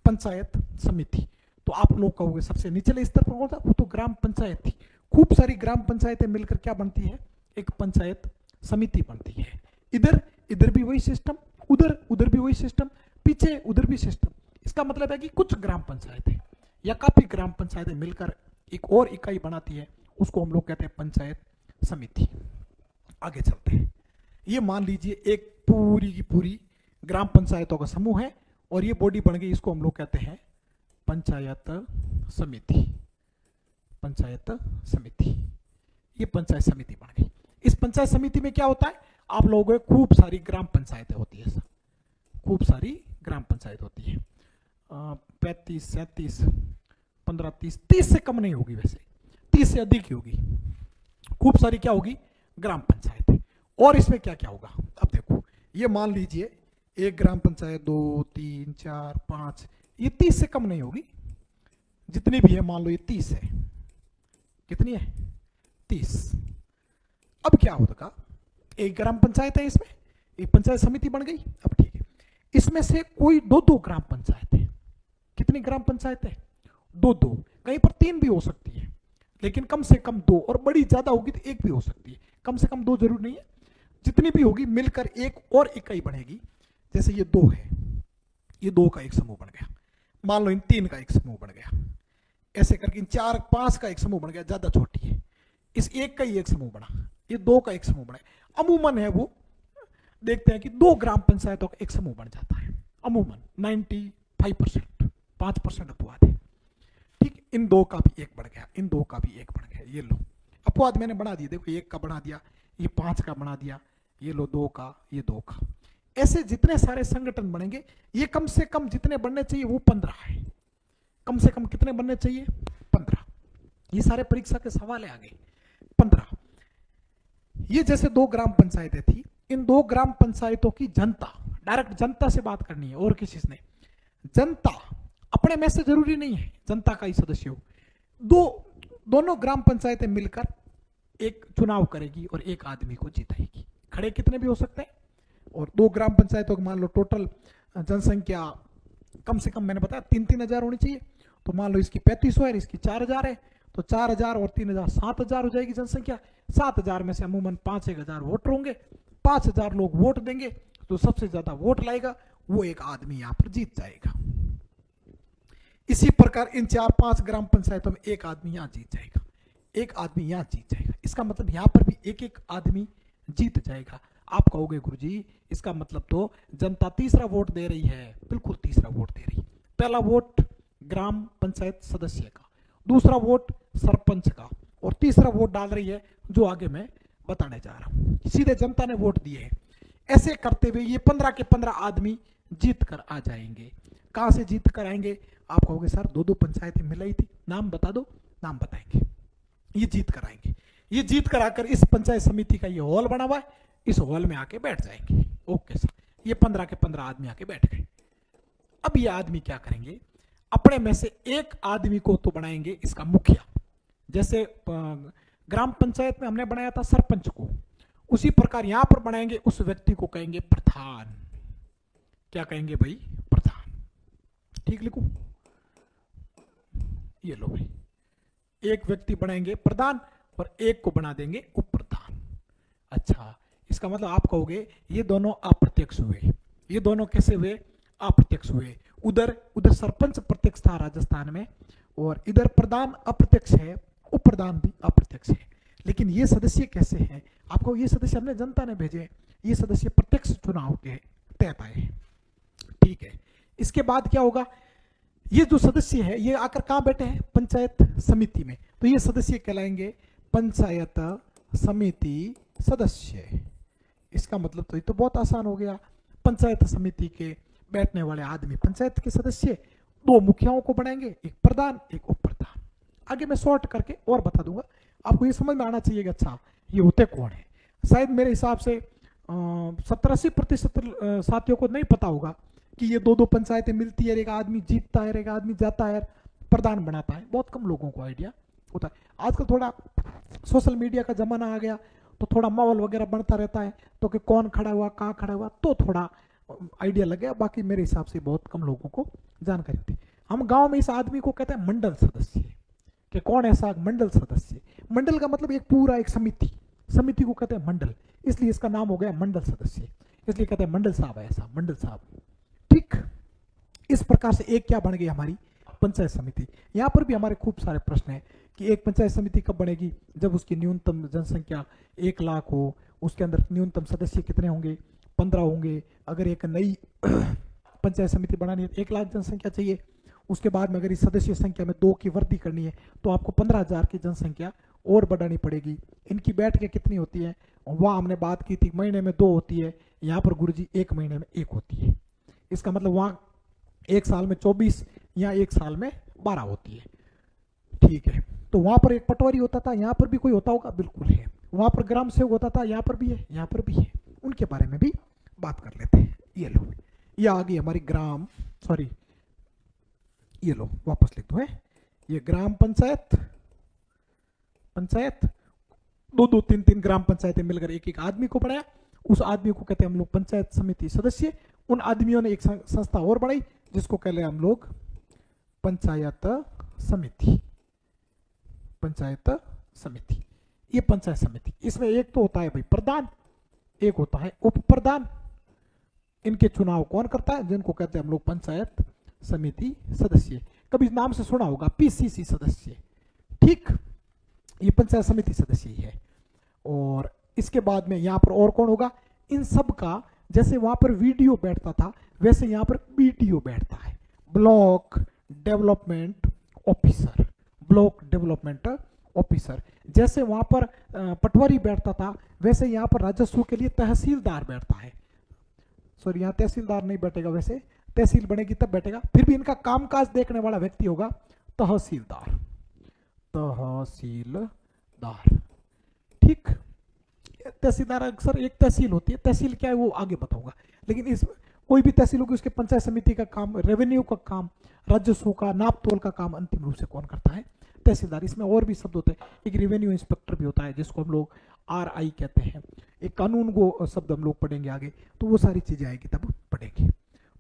पंचायत समिति। तो आप लोग कहोगे सबसे निचले स्तर पर कौन था, वो तो ग्राम पंचायत थी। खूब सारी ग्राम पंचायतें मिलकर क्या बनती है, एक पंचायत समिति बनती है। इधर इधर भी वही सिस्टम, उधर उधर भी वही सिस्टम, पीछे उधर भी सिस्टम। इसका मतलब है कि कुछ ग्राम पंचायतें या काफी ग्राम पंचायतें मिलकर एक और इकाई बनाती है, उसको हम लोग कहते हैं पंचायत समिति। आगे चलते हैं। ये मान लीजिए एक पूरी की पूरी ग्राम पंचायतों का समूह है और ये बॉडी बन गई, इसको हम लोग कहते हैं पंचायत समिति। पंचायत समिति, ये पंचायत समिति बन गई। इस पंचायत समिति में क्या होता है, आप लोगों को खूब सारी ग्राम पंचायतें होती है, खूब सारी ग्राम पंचायत होती है। 35, 37, 15, 30 से कम नहीं होगी, वैसे 30 से अधिक ही होगी। खूब सारी क्या होगी, ग्राम पंचायत। और इसमें क्या क्या होगा, अब देखो, ये मान लीजिए एक ग्राम पंचायत 2, 3, 4, 5, ये 30 से कम नहीं होगी। जितनी भी है मान लो ये 30 है, कितनी है, 30। अब क्या होगा, एक ग्राम पंचायत है, इसमें एक पंचायत समिति बन गई। अब ठीक है, इसमें से कोई 2-2 ग्राम पंचायत है। कितनी ग्राम पंचायत है, 2-2, कहीं पर 3 भी हो सकती है, लेकिन कम से कम 2, और बड़ी ज्यादा होगी तो 1 भी हो सकती है। कम से कम 2 जरूर नहीं है, जितनी भी होगी मिलकर एक और इकाई बनेगी। जैसे ये 2 है, ये 2 का एक समूह बन गया, मान लो इन 3 का एक समूह बन गया, ऐसे करके इन 4, 5 का एक समूह बन गया, ज्यादा छोटी है। इस 1 का ही एक समूह बना, ये 2 का एक समूह बना। अमूमन है वो, देखते हैं कि 2 ग्राम पंचायतों का एक समूह बन जाता है अमूमन, 95%, 5% अपवाद है। ठीक, इन 2 का भी एक बढ़ गया, इन 2 का भी एक बढ़ गया। ये लो अपवाद मैंने बना दिया, देखो 1 का बना दिया, ये 5 का बना दिया, ये लो 2 का, ये 2 का। ऐसे जितने सारे संगठन बनेंगे, ये कम से कम जितने बनने चाहिए वो 15 है। कम से कम कितने बनने चाहिए, 15। ये सारे परीक्षा के सवाल है आगे, 15। ये जैसे 2 ग्राम पंचायतें थी, इन 2 ग्राम पंचायतों की जनता, डायरेक्ट जनता से बात करनी है और किसी से नहीं। जनता अपने में से जरूरी नहीं है जनता का ही सदस्य हो, दोनों ग्राम पंचायतें मिलकर एक चुनाव करेगी और एक आदमी को जिताएगी। खड़े कितने भी हो सकते हैं, और 2 ग्राम पंचायतों की मान लो टोटल जनसंख्या कम से कम मैंने बताया 3-3 हजार होनी चाहिए। तो मान लो इसकी 3500 है, इसकी 4000 है, तो 4000 और 3000 7000 हो जाएगी जनसंख्या। 7000 में से अमूमन 5-1 हजार वोटर होंगे, 5000 लोग वोट देंगे, तो सबसे ज्यादा वोट लाएगा वो एक आदमी यहां पर जीत जाएगा। इसी प्रकार इन 4-5 ग्राम पंचायतों में एक आदमी यहां जीत जाएगा, एक आदमी यहां जीत जाएगा। इसका मतलब यहां पर भी एक एक आदमी जीत जाएगा। आप कहोगे गुरुजी इसका मतलब तो जनता तीसरा वोट दे रही है, बिल्कुल तीसरा वोट दे रही है। पहला वोट ग्राम पंचायत सदस्य का, दूसरा वोट सरपंच का, और तीसरा वोट डाल रही है जो आगे मैं बताने जा रहा हूं, सीधे जनता ने वोट दिए हैं। ऐसे करते हुए ये 15 के 15 आदमी जीत कर आ जाएंगे। कहां से जीत कर आएंगे, आप कहोगे सर 2-2 पंचायतें मिलाई थी, नाम बता दो, नाम बताएंगे। ये जीत कर आएंगे, ये जीत कर आकर इस पंचायत समिति का ये हॉल बना हुआ है, इस हॉल में आके बैठ जाएंगे। ओके सर, ये 15 के 15 आदमी आके बैठ गए। अब ये आदमी क्या करेंगे, अपने में से एक आदमी को तो बनाएंगे इसका मुखिया। जैसे ग्राम पंचायत में हमने बनाया था सरपंच को, उसी प्रकार यहां पर बनाएंगे, उस व्यक्ति को कहेंगे प्रधान। क्या कहेंगे भाई, प्रधान। ठीक लिखूं, ये लो भाई, एक व्यक्ति बनाएंगे प्रधान और एक को बना देंगे उप प्रधान। अच्छा, इसका मतलब आप कहोगे ये दोनों अप्रत्यक्ष हुए, ये दोनों कैसे हुए, अप्रत्यक्ष हुए। उधर सरपंच प्रत्यक्ष था राजस्थान में, और इधर प्रधान अप्रत्यक्ष है, उप प्रधान भी अप्रत्यक्ष है। लेकिन ये सदस्य कैसे हैं, आपको ये सदस्य हमने जनता ने भेजे, ये सदस्य प्रत्यक्ष चुनाव के तहत आए हैं। ठीक है, इसके बाद क्या होगा, ये जो सदस्य है ये आकर कहां बैठे हैं, पंचायत समिति में, तो ये सदस्य कहलाएंगे पंचायत समिति सदस्य। इसका मतलब तो ये तो बहुत आसान हो गया, पंचायत समिति के बैठने वाले आदमी पंचायत के सदस्य 2 मुखियाओं को बनाएंगे, एक प्रधान एक उप प्रधान। आगे मैं शॉर्ट करके और बता दूंगा, आपको ये समझ में आना चाहिए कि अच्छा ये होते कौन है। शायद मेरे हिसाब से 70-80% साथियों को नहीं पता होगा कि ये 2-2 पंचायतें मिलती है, एक आदमी जीतता है, एक आदमी जाता है, प्रधान बनाता है, बहुत कम लोगों को आइडिया होता है। आजकल थोड़ा सोशल मीडिया का जमाना आ गया तो थोड़ा माहौल वगैरह बनता रहता है, तो कि कौन खड़ा हुआ, कहाँ खड़ा हुआ, तो थोड़ा आइडिया लग गया। बाकी मेरे हिसाब से बहुत कम लोगों को जानकारी होती है। हम गांव में इस आदमी को कहते हैं मंडल सदस्य, कि कौन ऐसा मंडल सदस्य। मंडल का मतलब एक पूरा एक समिति, समिति को कहते हैं मंडल, इसलिए इसका नाम हो गया मंडल सदस्य, इसलिए कहते हैं मंडल साहब, ऐसा मंडल साहब। ठीक, इस प्रकार से एक क्या बन गई हमारी पंचायत समिति। यहाँ पर भी हमारे खूब सारे प्रश्न हैं कि एक पंचायत समिति कब बनेगी, जब उसकी न्यूनतम जनसंख्या 1 लाख हो, उसके अंदर न्यूनतम सदस्य कितने होंगे, 15 होंगे। अगर एक नई पंचायत समिति बनानी है तो 1 लाख जनसंख्या चाहिए। उसके बाद में अगर इस सदस्य संख्या में 2 की वृद्धि करनी है तो आपको 15,000 की जनसंख्या और बढ़ानी पड़ेगी। इनकी बैठकें कितनी होती है, वहाँ हमने बात की थी महीने में 2 होती है, यहाँ पर गुरुजी 1 महीने में 1 होती है। इसका मतलब वहाँ 1 साल में 24 या 1 साल में 12 होती है। ठीक है, तो वहाँ पर एक पटवारी होता था, यहाँ पर भी कोई होता होगा, बिल्कुल है। वहाँ पर ग्राम सेवक होता था, यहाँ पर भी है, यहाँ पर भी है। उनके बारे में भी बात कर लेते हैं। ये लो, ये आ गई हमारी ग्राम, सॉरी ये लो वापस लिख दो है, ये ग्राम पंचायत, पंचायत 2-2, 3-3 ग्राम पंचायतें मिलकर एक आदमी को बनाया। उस आदमी को कहते हैं हम लोग पंचायत समिति सदस्य। उन आदमियों ने एक संस्था और बनाई जिसको कहते हैं हम लोग पंचायत समिति, पंचायत समिति। ये पंचायत समिति, इसमें एक तो होता है भाई प्रधान, एक होता है उप प्रधान। इनके चुनाव कौन करता है, जिनको कहते हैं हम लोग पंचायत समिति सदस्य। कभी नाम से सुना होगा पीसीसी सदस्य। ठीक, ये पंचायत समिति सदस्य ही है। और इसके बाद में यहाँ पर और कौन होगा, इन सब का जैसे वहां पर वीडियो बैठता था वैसे यहाँ पर बीडीओ बैठता है, block development officer, block development officer. जैसे वहां पर पटवारी बैठता था वैसे यहाँ पर राजस्व के लिए तहसीलदार बैठता है। सॉरी, यहाँ तहसीलदार नहीं बैठेगा, वैसे तहसील बनेगी तब बैठेगा, फिर भी इनका कामकाज देखने वाला व्यक्ति होगा तहसीलदार, तहसीलदार। ठीक, तहसीलदार अक्सर एक तहसील होती है, तहसील क्या है वो आगे बताऊंगा, लेकिन इस कोई भी तहसील होगी उसके पंचायत समिति का काम, रेवेन्यू का काम, राजस्व का नाप तोल का काम अंतिम रूप से कौन करता है, तहसीलदार। इसमें और भी शब्द होते हैं, एक रेवेन्यू इंस्पेक्टर भी होता है जिसको हम लोग RI कहते हैं। एक कानून को शब्द हम लोग पढ़ेंगे आगे, तो वो सारी चीजें आएगी तब पढ़ेंगे।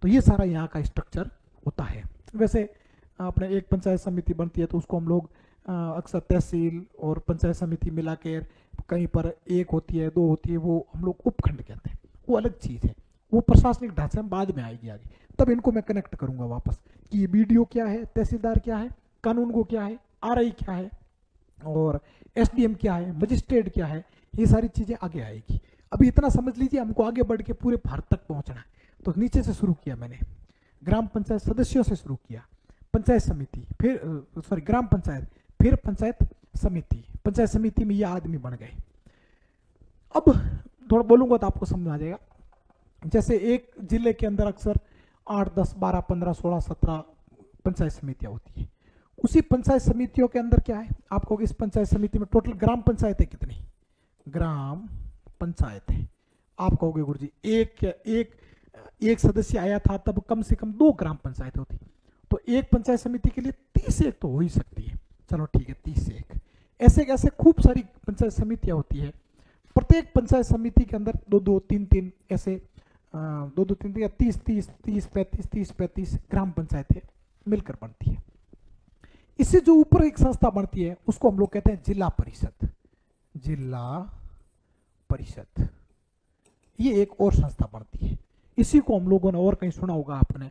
तो ये सारा यहाँ का स्ट्रक्चर होता है। वैसे अपने एक पंचायत समिति बनती है तो उसको हम लोग अक्सर तहसील और पंचायत समिति मिला कर, कहीं पर 1 होती है 2 होती है, वो हम लोग उपखंड कहते हैं, वो अलग चीज़ है। वो प्रशासनिक ढांचे में बाद में आएगी आगे, तब इनको मैं कनेक्ट करूंगा वापस कि BDO क्या है, तहसीलदार क्या है, कानून को क्या है, RI क्या है, और SDM क्या है, मजिस्ट्रेट क्या है, ये सारी चीज़ें आगे आएगी। अभी इतना समझ लीजिए, हमको आगे बढ़ के पूरे भारत तक पहुंचना है। तो नीचे से शुरू किया मैंने, ग्राम पंचायत सदस्यों से शुरू किया, पंचायत समिति, फिर सॉरी ग्राम पंचायत, फिर पंचायत समिति। पंचायत समिति में ये आदमी बन गए। अब थोड़ा बोलूंगा तो आपको समझ आ जाएगा। जैसे एक जिले के अंदर अक्सर 8, 10, 12, 15, 16, 17 पंचायत समितियां होती है। उसी पंचायत समितियों के अंदर क्या है, आपको इस पंचायत समिति में टोटल ग्राम पंचायत है कितनी, ग्राम पंचायत है। आप कहोगे गुरुजी एक सदस्य आया था तब कम से कम 2 ग्राम पंचायत होती, तो एक पंचायत समिति के लिए 30 एक तो हो ही सकती है। चलो ठीक है, 30 एक ऐसे ऐसे खूब सारी पंचायत समितियां होती है। प्रत्येक पंचायत समिति के अंदर 2-2, 3-3 ऐसे 2-2, 3-3 या 30-35 ग्राम पंचायतें मिलकर बनती है। इससे जो ऊपर एक संस्था बनती है उसको हम लोग कहते हैं जिला परिषद। जिला परिषद ये एक और संस्था बनती है। इसी को हम लोगों ने और कहीं सुना होगा आपने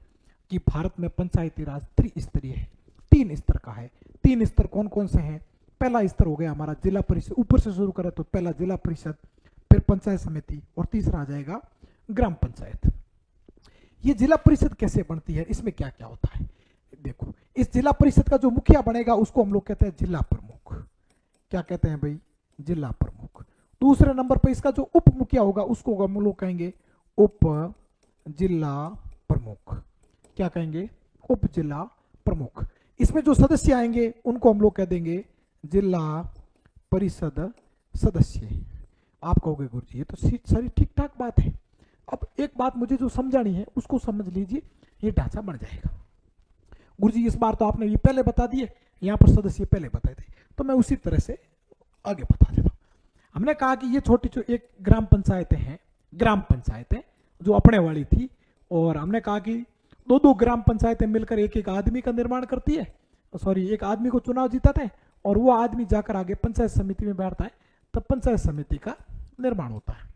कि भारत में पंचायती राज त्रिस्तरीय है, 3 स्तर का है। 3 स्तर कौन कौन से हैं, पहला स्तर हो गया हमारा जिला परिषद, ऊपर से शुरू करें तो पहला जिला परिषद, फिर पंचायत समिति, और तीसरा आ जाएगा ग्राम पंचायत। ये जिला परिषद कैसे बनती है, इसमें क्या क्या होता है देखो। इस जिला परिषद का जो मुखिया बनेगा उसको हम लोग कहते हैं जिला प्रमुख। क्या कहते हैं भाई, जिला प्रमुख। दूसरे नंबर पर इसका जो उप मुखिया होगा उसको हम लोग कहेंगे उप जिला प्रमुख। क्या कहेंगे, उप जिला प्रमुख। इसमें जो सदस्य आएंगे उनको हम लोग कह देंगे जिला परिषद सदस्य। आप कहोगे गुरुजी ये तो सारी ठीक ठाक बात है। अब एक बात मुझे जो समझानी है उसको समझ लीजिए, ये ढांचा बन जाएगा। गुरुजी इस बार तो आपने ये पहले बता दिए, यहाँ पर सदस्य पहले बताए थे, तो मैं उसी तरह से आगे बता देता हूँ। हमने कहा कि ये छोटी जो एक ग्राम पंचायतें हैं, ग्राम पंचायतें जो अपने वाली थी, और हमने कहा कि दो दो ग्राम पंचायतें मिलकर एक एक आदमी का निर्माण करती है, सॉरी एक आदमी को चुनाव जीताते हैं, और वो आदमी जाकर आगे पंचायत समिति में बैठता है, तब पंचायत समिति का निर्माण होता है।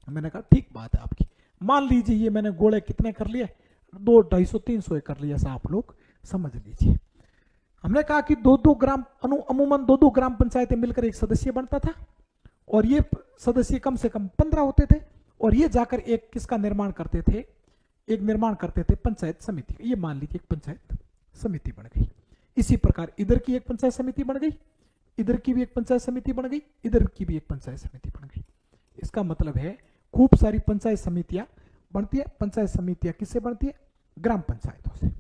मैंने कहा ठीक बात है आपकी, मान लीजिए ये मैंने गोले कितने कर लिए, 200, 250, 300 कर लिया, ऐसा आप लोग समझ लीजिए। हमने कहा कि दो दो ग्राम अमूमन दो दो ग्राम पंचायतें मिलकर एक सदस्य बनता था, और ये सदस्य कम से कम 15 होते थे, और ये जाकर एक किसका निर्माण करते थे, एक निर्माण करते थे पंचायत समिति। ये मान लीजिए एक पंचायत समिति बन गई। इसी प्रकार इधर की एक पंचायत समिति बन गई, इधर की भी एक पंचायत समिति बन गई, इधर की भी एक पंचायत समिति बन गई। इसका मतलब है खूब सारी पंचायत समितियां बनती है। पंचायत समितियां किससे बनती है? ग्राम पंचायतों से।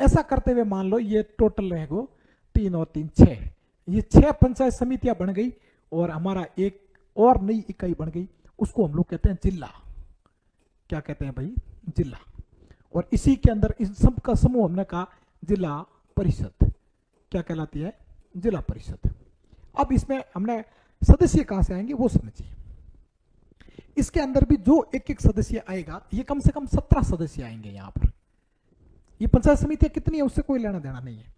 ऐसा करते हुए मान लो ये टोटल रहेगा 3 और 3 6, ये 6 पंचायत समितियां बन गई, और हमारा एक और नई इकाई बन गई, उसको हम लोग कहते हैं जिला। क्या कहते हैं भाई? जिला। और इसी के अंदर इस सब का समूह हमने कहा जिला परिषद। क्या कहलाती है? जिला परिषद। अब इसमें हमने सदस्य कहां से आएंगे वो समझिए। इसके अंदर भी जो एक एक सदस्य आएगा, ये कम से कम 17 सदस्य आएंगे यहां पर। ये पंचायत समितियां कितनी है उससे कोई लेना देना नहीं है।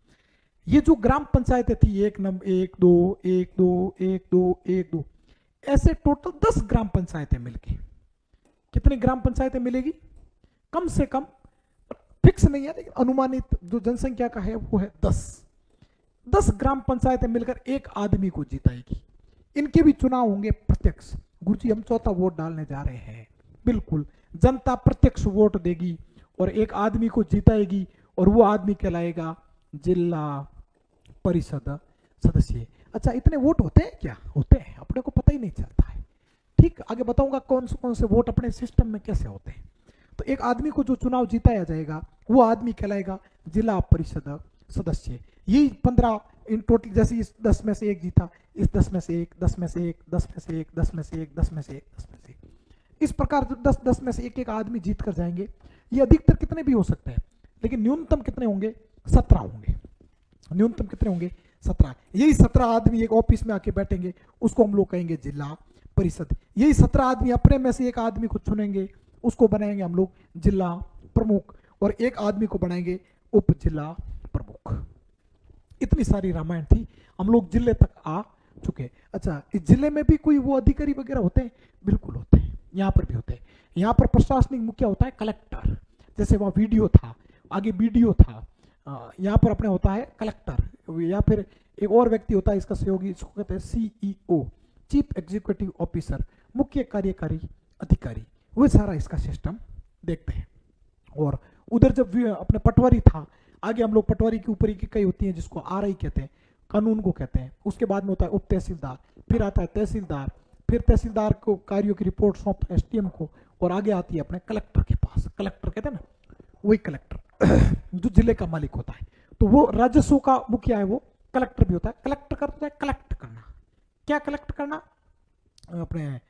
ये जो ग्राम पंचायतें थी 1 नंबर 1 2 1 2 1 2 1 2, ऐसे टोटल 10 ग्राम पंचायतें मिलके, कितनी ग्राम पंचायतें मिलेगी? कम से कम, फिक्स नहीं है लेकिन अनुमानित जो जनसंख्या का है वो है 10 ग्राम पंचायतें मिलकर एक आदमी को जिताएगी। इनके भी चुनाव होंगे प्रत्यक्ष। गुरुजी हम चौथा वोट डालने जा रहे हैं, बिल्कुल जनता प्रत्यक्ष वोट देगी और एक आदमी को जिताएगी, और वो आदमी कहलाएगा जिला परिषद सदस्य। अच्छा, इतने वोट होते हैं क्या? होते हैं, अपने को पता ही नहीं चलता है। ठीक, आगे बताऊंगा कौन से वोट अपने सिस्टम में कैसे होते हैं। तो एक आदमी को जो चुनाव जिताया जाएगा वो आदमी कहलाएगा जिला परिषद सदस्य। यही 15 इन टोटल, जैसे इस 10 में से एक जीता, इस 10 में से एक, 10 में से एक, 10 में से एक, 10 में से एक, 10 में से एक, 10 में से एक, इस प्रकार 10 में से एक आदमी जीत कर जाएंगे। ये अधिकतर कितने भी हो सकते हैं, लेकिन न्यूनतम कितने होंगे? 17 होंगे। न्यूनतम कितने होंगे? 17। यही 17 आदमी एक ऑफिस में आके बैठेंगे, उसको हम लोग कहेंगे जिला परिषद। यही 17 आदमी अपने में से एक आदमी को चुनेंगे, उसको बनाएंगे हम लोग जिला प्रमुख, और एक आदमी को बनाएंगे उप जिला प्रमुख। इतनी सारी रामायण थी, हम लोग जिले तक आ चुके। अच्छा, इस जिले में भी कोई वो अधिकारी वगैरह होते हैं? बिल्कुल होते हैं, यहाँ पर भी होते हैं। यहाँ पर प्रशासनिक मुखिया होता है कलेक्टर, जैसे वहाँ वीडियो था, आगे बीडीओ था, यहाँ पर अपने होता है कलेक्टर, या फिर एक और व्यक्ति होता है इसका सहयोगी, इसको कहते हैं सीईओ, चीफ एग्जीक्यूटिव ऑफिसर, मुख्य कार्यकारी अधिकारी। वो सारा इसका सिस्टम देखते हैं। और उधर जब अपने पटवारी था, आगे हम लोग पटवारी के ऊपर एक इकाई होती है जिसको आरआई कहते हैं, कानून को कहते हैं। उसके बाद में होता है उप तहसीलदार, फिर आता है तहसीलदार, फिर तहसीलदार को कार्यों की रिपोर्ट सौंपता है एसडीएम को, और आगे आती है अपने कलेक्टर के पास। कलेक्टर कहते हैं ना, वही कलेक्टर जो जिले का मालिक होता है। तो वो राजस्व का मुखिया है, वो कलेक्टर भी होता है। कलेक्टर का होता है कलेक्ट करना। क्या कलेक्ट करना? अपने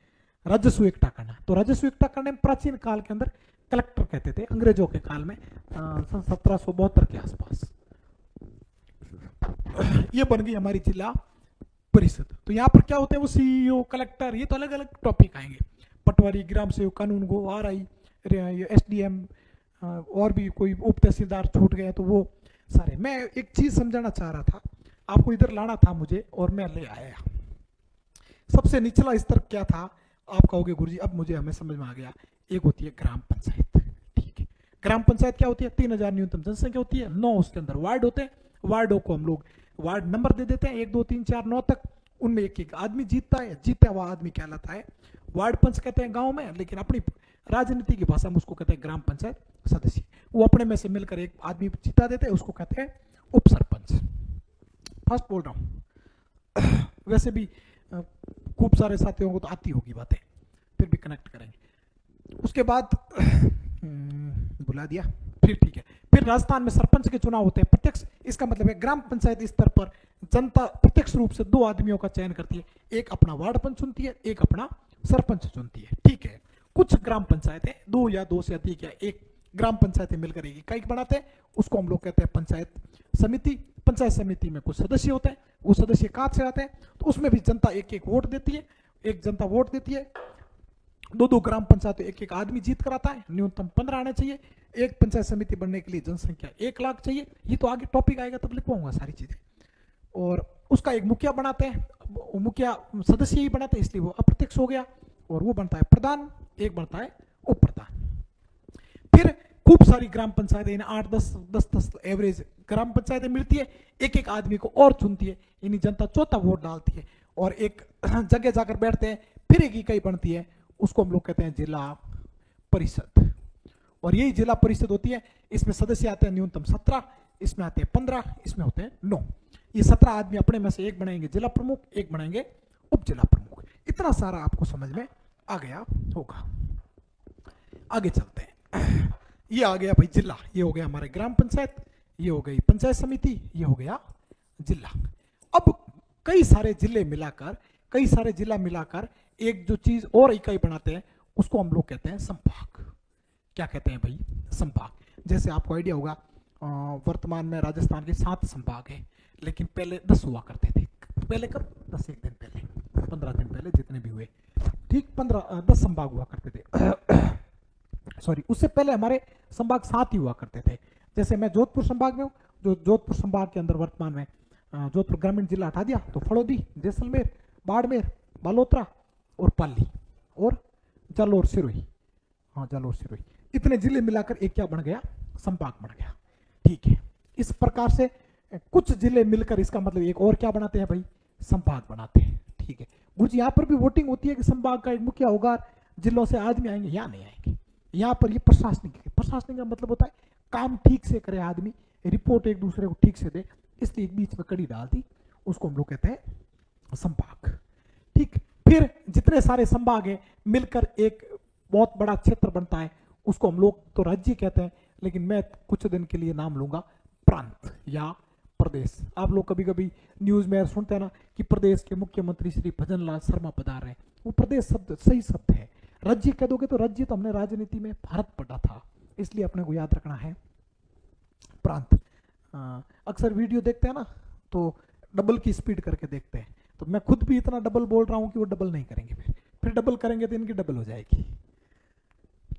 राजस्व इकट्ठा करना। तो राजस्व इकट्ठा करने में प्राचीन काल के अंदर कलेक्टर कहते थे, अंग्रेजों के काल में सन 1772 के आसपास। ये बन गई हमारी जिला परिषद। तो यहाँ पर क्या होते हैं? वो सीईओ, कलेक्टर, ये तो अलग अलग टॉपिक आएंगे। पटवारी, ग्राम सेवक, कानून गो, आरआई, एसडीएम, और भी कोई उप तहसीलदार छूट गए तो वो सारे। मैं एक चीज समझाना चाह रहा था आपको, इधर लाना था मुझे और मैं ले आया। सबसे निचला स्तर क्या था? आप कहोगे गुरुजी अब मुझे हमें समझ में आ गया। एक होती है ग्राम पंचायत। ठीक है, ग्राम पंचायत क्या होती है? 3000 न्यूनतम जनसंख्या होती है, 9 उसके अंदर वार्ड होते हैं। वार्डों को हम लोग वार्ड नंबर दे देते हैं, 1 2 3 4 9 तक। उनमें एक एक आदमी जीतता है, जीता हुआ आदमी कहलाता है वार्ड पंच कहते हैं गांव में, लेकिन अपनी राजनीति की भाषा में उसको कहते हैं ग्राम पंचायत सदस्य। वो अपने में से मिलकर एक आदमी जिता देते हैं, उसको कहते हैं उप सरपंच। फर्स्ट बोल रहा हूं वैसे भी खूब सारे साथियों को तो आती होगी बातें, फिर भी कनेक्ट करेंगे। उसके बाद बुला दिया, फिर ठीक है। फिर राजस्थान में सरपंच के चुनाव होते हैं प्रत्यक्ष। इसका मतलब है ग्राम पंचायत स्तर पर जनता प्रत्यक्ष रूप से 2 आदमियों का चयन करती है, एक अपना वार्ड पंच चुनती है, एक अपना सरपंच चुनती है। ठीक है, कुछ ग्राम पंचायतें 2 या 2 से अधिक या एक ग्राम पंचायतें मिलकर एक इकाई बनाते हैं, उसको हम लोग कहते हैं पंचायत समिति। पंचायत समिति में कुछ सदस्य होते हैं, वो सदस्य कहाँ से आते हैं, तो उसमें भी जनता एक एक वोट देती है, एक जनता वोट देती है। दो दो ग्राम पंचायत एक एक आदमी जीत कर आता है, न्यूनतम 15 आने चाहिए। एक पंचायत समिति बनने के लिए जनसंख्या 1 लाख चाहिए। ये तो आगे टॉपिक आएगा तब लिखवाऊंगा सारी चीजें। और उसका एक मुखिया बनाते हैं, मुखिया सदस्य ही बनाते हैं, इसलिए वो अप्रत्यक्ष हो गया। और वो बनता है प्रधान, एक बनता है उप प्रधान। फिर खूब सारी ग्राम पंचायतें, 8-10 एवरेज ग्राम पंचायतें मिलती है, एक एक आदमी को और चुनती है, यानी जनता चौथा वोट डालती है और एक जगह जाकर बैठते हैं। फिर एक इकाई बनती है, उसको हम लोग कहते हैं जिला परिषद। और यही जिला परिषद होती है, इसमें सदस्य आते हैं न्यूनतम 17, इसमें आते हैं 15, इसमें होते हैं 9। ये 17 आदमी अपने में से एक बनाएंगे जिला प्रमुख, एक बनाएंगे उप जिला प्रमुख। इतना सारा आपको समझ में आ गया होगा। आगे चलते हैं। ये आ गया भाई जिला, ये हो गया हमारे ग्राम पंचायत, ये हो गई पंचायत समिति, ये हो गया जिला। अब कई सारे जिला मिलाकर एक जो चीज और इकाई बनाते हैं, उसको हम लोग कहते हैं संभाग। क्या कहते हैं भाई? संभाग। जैसे आपको आइडिया होगा, वर्तमान में राजस्थान के 7 संभाग है, लेकिन पहले 10 हुआ करते थे। पहले कब? 10 एक दिन पहले, 15 दिन पहले, जितने भी हुए, ठीक 10 संभाग हुआ करते थे। सॉरी, उससे पहले हमारे संभाग 7 ही हुआ करते थे। जैसे मैं जोधपुर संभाग में हूँ, जो जोधपुर संभाग के अंदर वर्तमान में जोधपुर ग्रामीण जिला हटा दिया तो फड़ौदी, जैसलमेर, बाड़मेर, बालोतरा और पाली और जालौर सिरोही, हाँ जालौर सिरोही, इतने जिले मिलाकर एक क्या बन गया? संभाग बन गया। ठीक है, इस प्रकार से कुछ जिले मिलकर इसका मतलब एक और क्या बनाते हैं भाई? संभाग बनाते हैं। ठीक है गुरुजी, यहाँ पर भी वोटिंग होती है कि संभाग का एक मुखिया होगा, जिलों से आदमी आएंगे या नहीं आएंगे। यहाँ पर ये प्रशासनिक का मतलब होता है काम ठीक से करे आदमी, रिपोर्ट एक दूसरे को ठीक से दे, इसलिए बीच में कड़ी डाल दी, उसको हम लोग कहते हैं संभाग। ठीक, फिर जितने सारे संभाग हैं मिलकर एक बहुत बड़ा क्षेत्र बनता है, उसको हम लोग तो राज्य कहते हैं, लेकिन मैं कुछ दिन के लिए नाम लूंगा प्रांत या प्रदेश। आप लोग कभी कभी न्यूज में सुनते हैं ना कि प्रदेश के मुख्यमंत्री श्री भजनलाल शर्मा पधार रहे हैं, वो प्रदेश शब्द सही शब्द है। राज्य कह दोगे तो राज्य तो हमने राजनीति में भारत पढ़ा था, इसलिए अपने को याद रखना है प्रांत। अक्सर वीडियो देखते हैं ना तो डबल की स्पीड करके देखते हैं, तो मैं खुद भी इतना डबल बोल रहा हूं कि वो डबल नहीं करेंगे, फिर डबल करेंगे तो इनकी डबल हो जाएगी।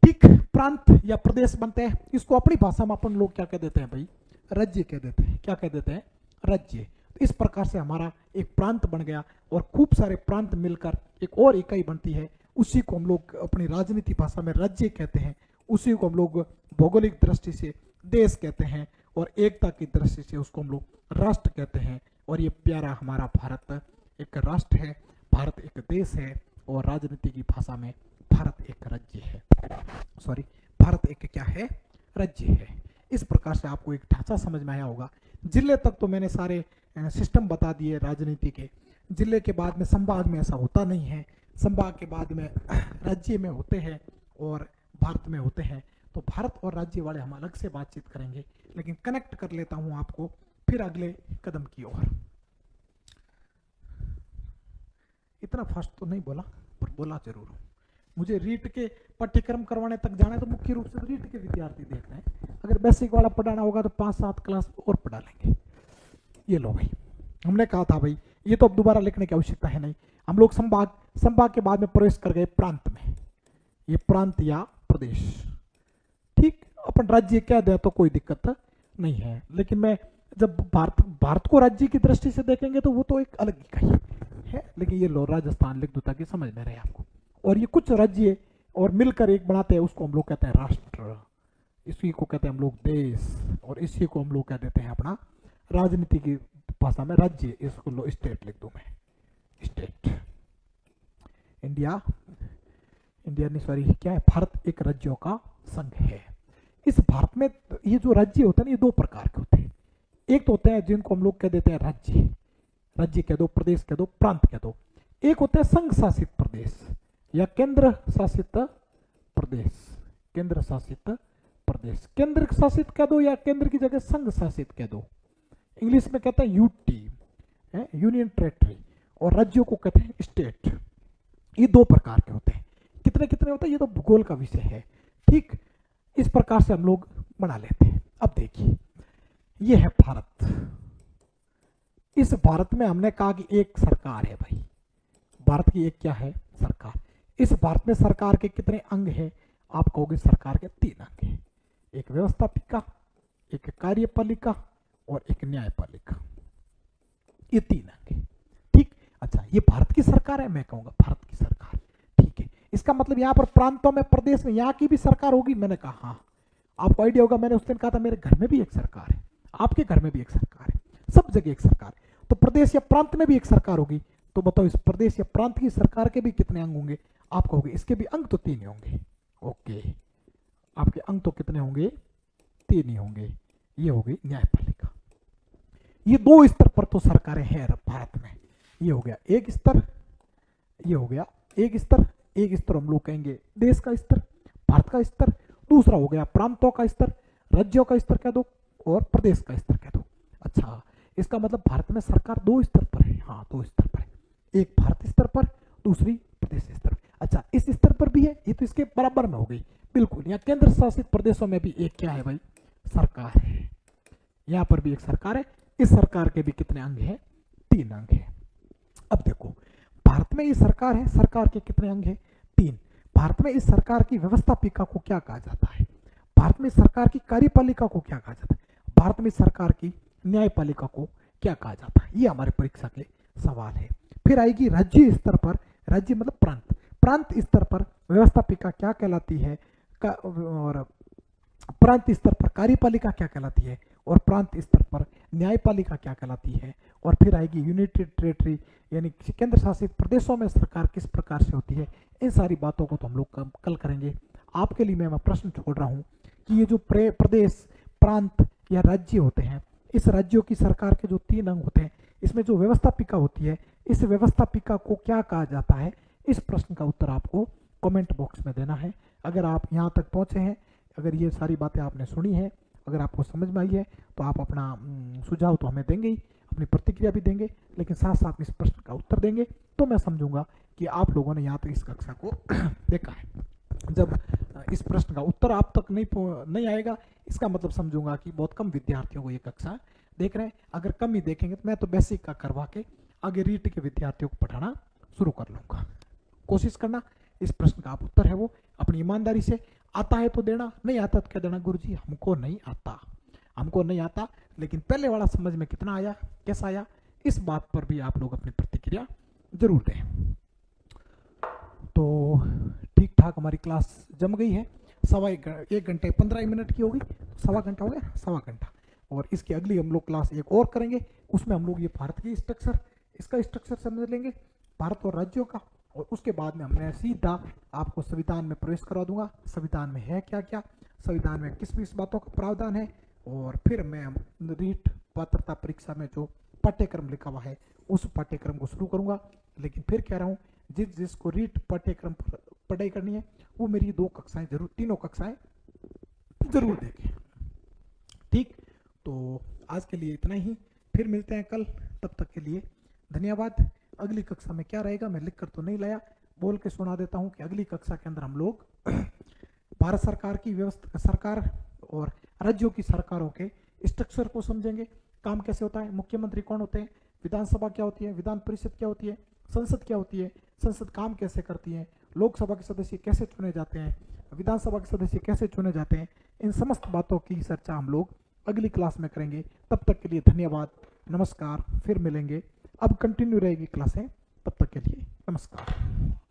ठीक, प्रांत या प्रदेश बनते हैं, इसको अपनी भाषा में अपन लोग क्या कह देते हैं भाई? राज्य कह देते हैं। क्या कह देते हैं? राज्य। तो इस प्रकार से हमारा एक प्रांत बन गया और खूब सारे प्रांत मिलकर एक और इकाई बनती है, उसी को हम लोग अपनी राजनीति भाषा में राज्य कहते हैं, उसी को हम लोग भौगोलिक दृष्टि से देश कहते हैं और एकता की दृष्टि से उसको हम लोग राष्ट्र कहते हैं। और ये प्यारा हमारा भारत एक राष्ट्र है, भारत एक देश है और राजनीति की भाषा में भारत एक राज्य है। सॉरी, भारत एक क्या है? राज्य है। इस प्रकार से आपको एक ढांचा समझ में आया होगा। जिले तक तो मैंने सारे सिस्टम बता दिए राजनीति के। जिले के बाद में संभाग में ऐसा होता नहीं है, संभाग के बाद में राज्य में होते हैं और भारत में होते हैं। तो भारत और राज्य वाले हम अलग से बातचीत करेंगे, लेकिन कनेक्ट कर लेता हूं आपको फिर अगले कदम की ओर। इतना फास्ट तो नहीं बोला, पर बोला जरूर हूं। मुझे रीट के पाठ्यक्रम करवाने तक जाना है तो मुख्य रूप से तो रीट के विद्यार्थी देख रहे हैं। अगर बेसिक वाला पढ़ाना होगा तो 5-7 क्लास और पढ़ा लेंगे। ये लो भाई, हमने कहा था भाई ये तो अब दोबारा लिखने की आवश्यकता है नहीं। हम लोग संभाग के बाद में प्रवेश कर गए प्रांत में। ये प्रांत या प्रदेश, ठीक, अपन राज्य कह दे तो कोई दिक्कत नहीं है, लेकिन मैं जब भारत को राज्य की दृष्टि से देखेंगे तो वो तो एक अलग इकाई है। लेकिन ये लो राजस्थान लिख दो ताकि समझ में रहे आपको। और ये कुछ राज्य और मिलकर एक बनाते हैं, उसको हम लोग कहते हैं राष्ट्र, इसी को कहते हैं हम लोग देश, और इसी को हम लोग कह देते हैं अपना राजनीति की भाषा में राज्य। इसको लो स्टेट लिख दूं मैं, स्टेट। इंडिया नहीं, सॉरी, क्या है? भारत एक राज्यों का संघ है। इस भारत में ये जो राज्य होते हैं ना, ये 2 प्रकार के होते हैं। एक तो होते हैं जिनको हम लोग कह देते हैं राज्य कह दो, प्रदेश कह दो, प्रांत कह दो। एक होता है संघ शासित प्रदेश या केंद्र शासित प्रदेश। केंद्र शासित प्रदेश, केंद्र शासित कह दो या केंद्र की जगह संघ शासित कह दो। इंग्लिश में कहते हैं यूटी, यूनियन टेरिटरी, और राज्यों को कहते हैं स्टेट। ये 2 प्रकार के होते हैं। कितने कितने होते हैं ये तो भूगोल का विषय है। ठीक, इस प्रकार से हम लोग बना लेते हैं। अब देखिए, ये है भारत। इस भारत में हमने कहा कि एक सरकार है भाई, भारत की एक क्या है, सरकार। इस भारत में सरकार के कितने अंग हैं? आप कहोगे सरकार के 3 अंग हैं, एक व्यवस्थापिका, एक कार्यपालिका और एक न्यायपालिका। ये 3 अंग है, ठीक। अच्छा, ये भारत की सरकार है, मैं कहूंगा भारत की सरकार, ठीक है। इसका मतलब यहाँ पर प्रांतों में, प्रदेश में यहाँ की भी सरकार होगी? मैंने कहा हाँ। आपको आइडिया होगा, मैंने उस दिन कहा था मेरे घर में भी एक सरकार है, आपके घर में भी एक सरकार है, सब जगह एक सरकार है। तो प्रदेश या प्रांत में भी एक सरकार होगी। तो बताओ इस प्रदेश या प्रांत की सरकार के भी कितने अंग होंगे? आप कहोगे इसके भी अंग तो 3 ही होंगे। ओके, आपके अंग तो कितने होंगे? 3 ही होंगे। ये हो गई न्यायपालिका। ये 2 स्तर पर तो सरकारें हैं भारत में। ये हो गया एक स्तर, ये हो गया एक स्तर। एक स्तर हम लोग कहेंगे देश का स्तर, भारत का स्तर। दूसरा हो गया प्रांतों का स्तर, राज्यों का स्तर कह दो, और प्रदेश का स्तर कह दो। अच्छा, इसका मतलब भारत में सरकार 2 स्तर पर है। हाँ, 2 स्तर पर है, एक भारत स्तर पर, दूसरी प्रदेश स्तर पर। अच्छा, इस स्तर पर भी है, ये तो इसके बराबर में हो गई बिल्कुल। यहाँ केंद्र शासित प्रदेशों में भी एक क्या है भाई, सरकार है। यहाँ पर भी एक सरकार है। इस सरकार के भी कितने अंग हैं? 3 अंग है। अब देखो, भारत में ये सरकार है, सरकार के कितने अंग हैं? 3। भारत में इस सरकार की व्यवस्थापिका को क्या कहा जाता है? भारत में सरकार की कार्यपालिका को क्या कहा जाता है? भारत में सरकार की न्यायपालिका को क्या कहा जाता है? ये हमारे परीक्षा के सवाल है। फिर आएगी राज्य स्तर पर, राज्य मतलब प्रांत, प्रांत स्तर पर व्यवस्थापिका क्या कहलाती है, और प्रांत स्तर पर कार्यपालिका क्या कहलाती है, और प्रांत स्तर पर न्यायपालिका क्या कहलाती है। और फिर आएगी यूनिटेड टेरिटरी, यानी केंद्र शासित प्रदेशों में सरकार किस प्रकार से होती है। इन सारी बातों को तो हम लोग कल करेंगे। आपके लिए मैं प्रश्न छोड़ रहा हूँ कि ये जो प्रदेश, प्रांत या राज्य होते हैं, इस राज्यों की सरकार के जो 3 अंग होते हैं, इसमें जो व्यवस्थापिका होती है, इस व्यवस्थापिका को क्या कहा जाता है? इस प्रश्न का उत्तर आपको कमेंट बॉक्स में देना है। अगर आप यहाँ तक पहुँचे हैं, अगर ये सारी बातें आपने सुनी है, अगर आपको समझ में आई है, तो आप अपना सुझाव तो हमें देंगे ही, अपनी प्रतिक्रिया भी देंगे, लेकिन साथ साथ इस प्रश्न का उत्तर देंगे, तो मैं समझूंगा कि आप लोगों ने यहाँ तक इस कक्षा को देखा है। जब इस प्रश्न का उत्तर आप तक नहीं आएगा, इसका मतलब समझूंगा कि बहुत कम विद्यार्थियों को ये कक्षा देख रहे हैं। अगर कम ही देखेंगे तो मैं तो बेसिक का करवा के आगे रीट के विद्यार्थियों को पढ़ाना शुरू कर लूँगा। कोशिश करना इस प्रश्न का आप उत्तर है वो अपनी ईमानदारी से, आता है तो देना, नहीं आता तो कह देना गुरुजी हमको नहीं आता, हमको नहीं आता। लेकिन पहले वाला समझ में कितना आया, कैसा आया, इस बात पर भी आप लोग अपनी प्रतिक्रिया जरूर दें। तो ठीक ठाक हमारी क्लास जम गई है। 1 घंटे 15 मिनट की होगी, 1.25 घंटा हो गया, 1.25 घंटा। और इसकी अगली हम लोग क्लास एक और करेंगे, उसमें हम लोग ये भारत की स्ट्रक्चर, इसका स्ट्रक्चर समझ लेंगे, भारत और राज्यों का। और उसके बाद में हमने सीधा आपको संविधान में प्रवेश करवा दूंगा, संविधान में है क्या क्या, संविधान में किस किस बातों का प्रावधान है। और फिर मैं रीट पात्रता परीक्षा में जो पाठ्यक्रम लिखा हुआ है उस पाठ्यक्रम को शुरू करूंगा। लेकिन फिर कह रहा हूँ, जिसको रीट पाठ्यक्रम पर पढ़ाई करनी है वो मेरी 2 कक्षाएं जरूर, 3 कक्षाएं जरूर देखें। ठीक, तो आज के लिए इतना ही, फिर मिलते हैं कल, तब तक के लिए धन्यवाद। अगली कक्षा में क्या रहेगा मैं लिख कर तो नहीं लाया, बोल के सुना देता हूं कि अगली कक्षा के अंदर हम लोग भारत सरकार की व्यवस्था, सरकार और राज्यों की सरकारों के स्ट्रक्चर को समझेंगे, काम कैसे होता है, मुख्यमंत्री कौन होते हैं, विधानसभा क्या होती है, विधान परिषद क्या होती है, संसद क्या होती है, संसद काम कैसे करती है, लोकसभा के सदस्य कैसे चुने जाते हैं, विधानसभा के सदस्य कैसे चुने जाते हैं। इन समस्त बातों की चर्चा हम लोग अगली क्लास में करेंगे। तब तक के लिए धन्यवाद, नमस्कार, फिर मिलेंगे। अब कंटिन्यू रहेगी क्लासें, तब तक के लिए नमस्कार।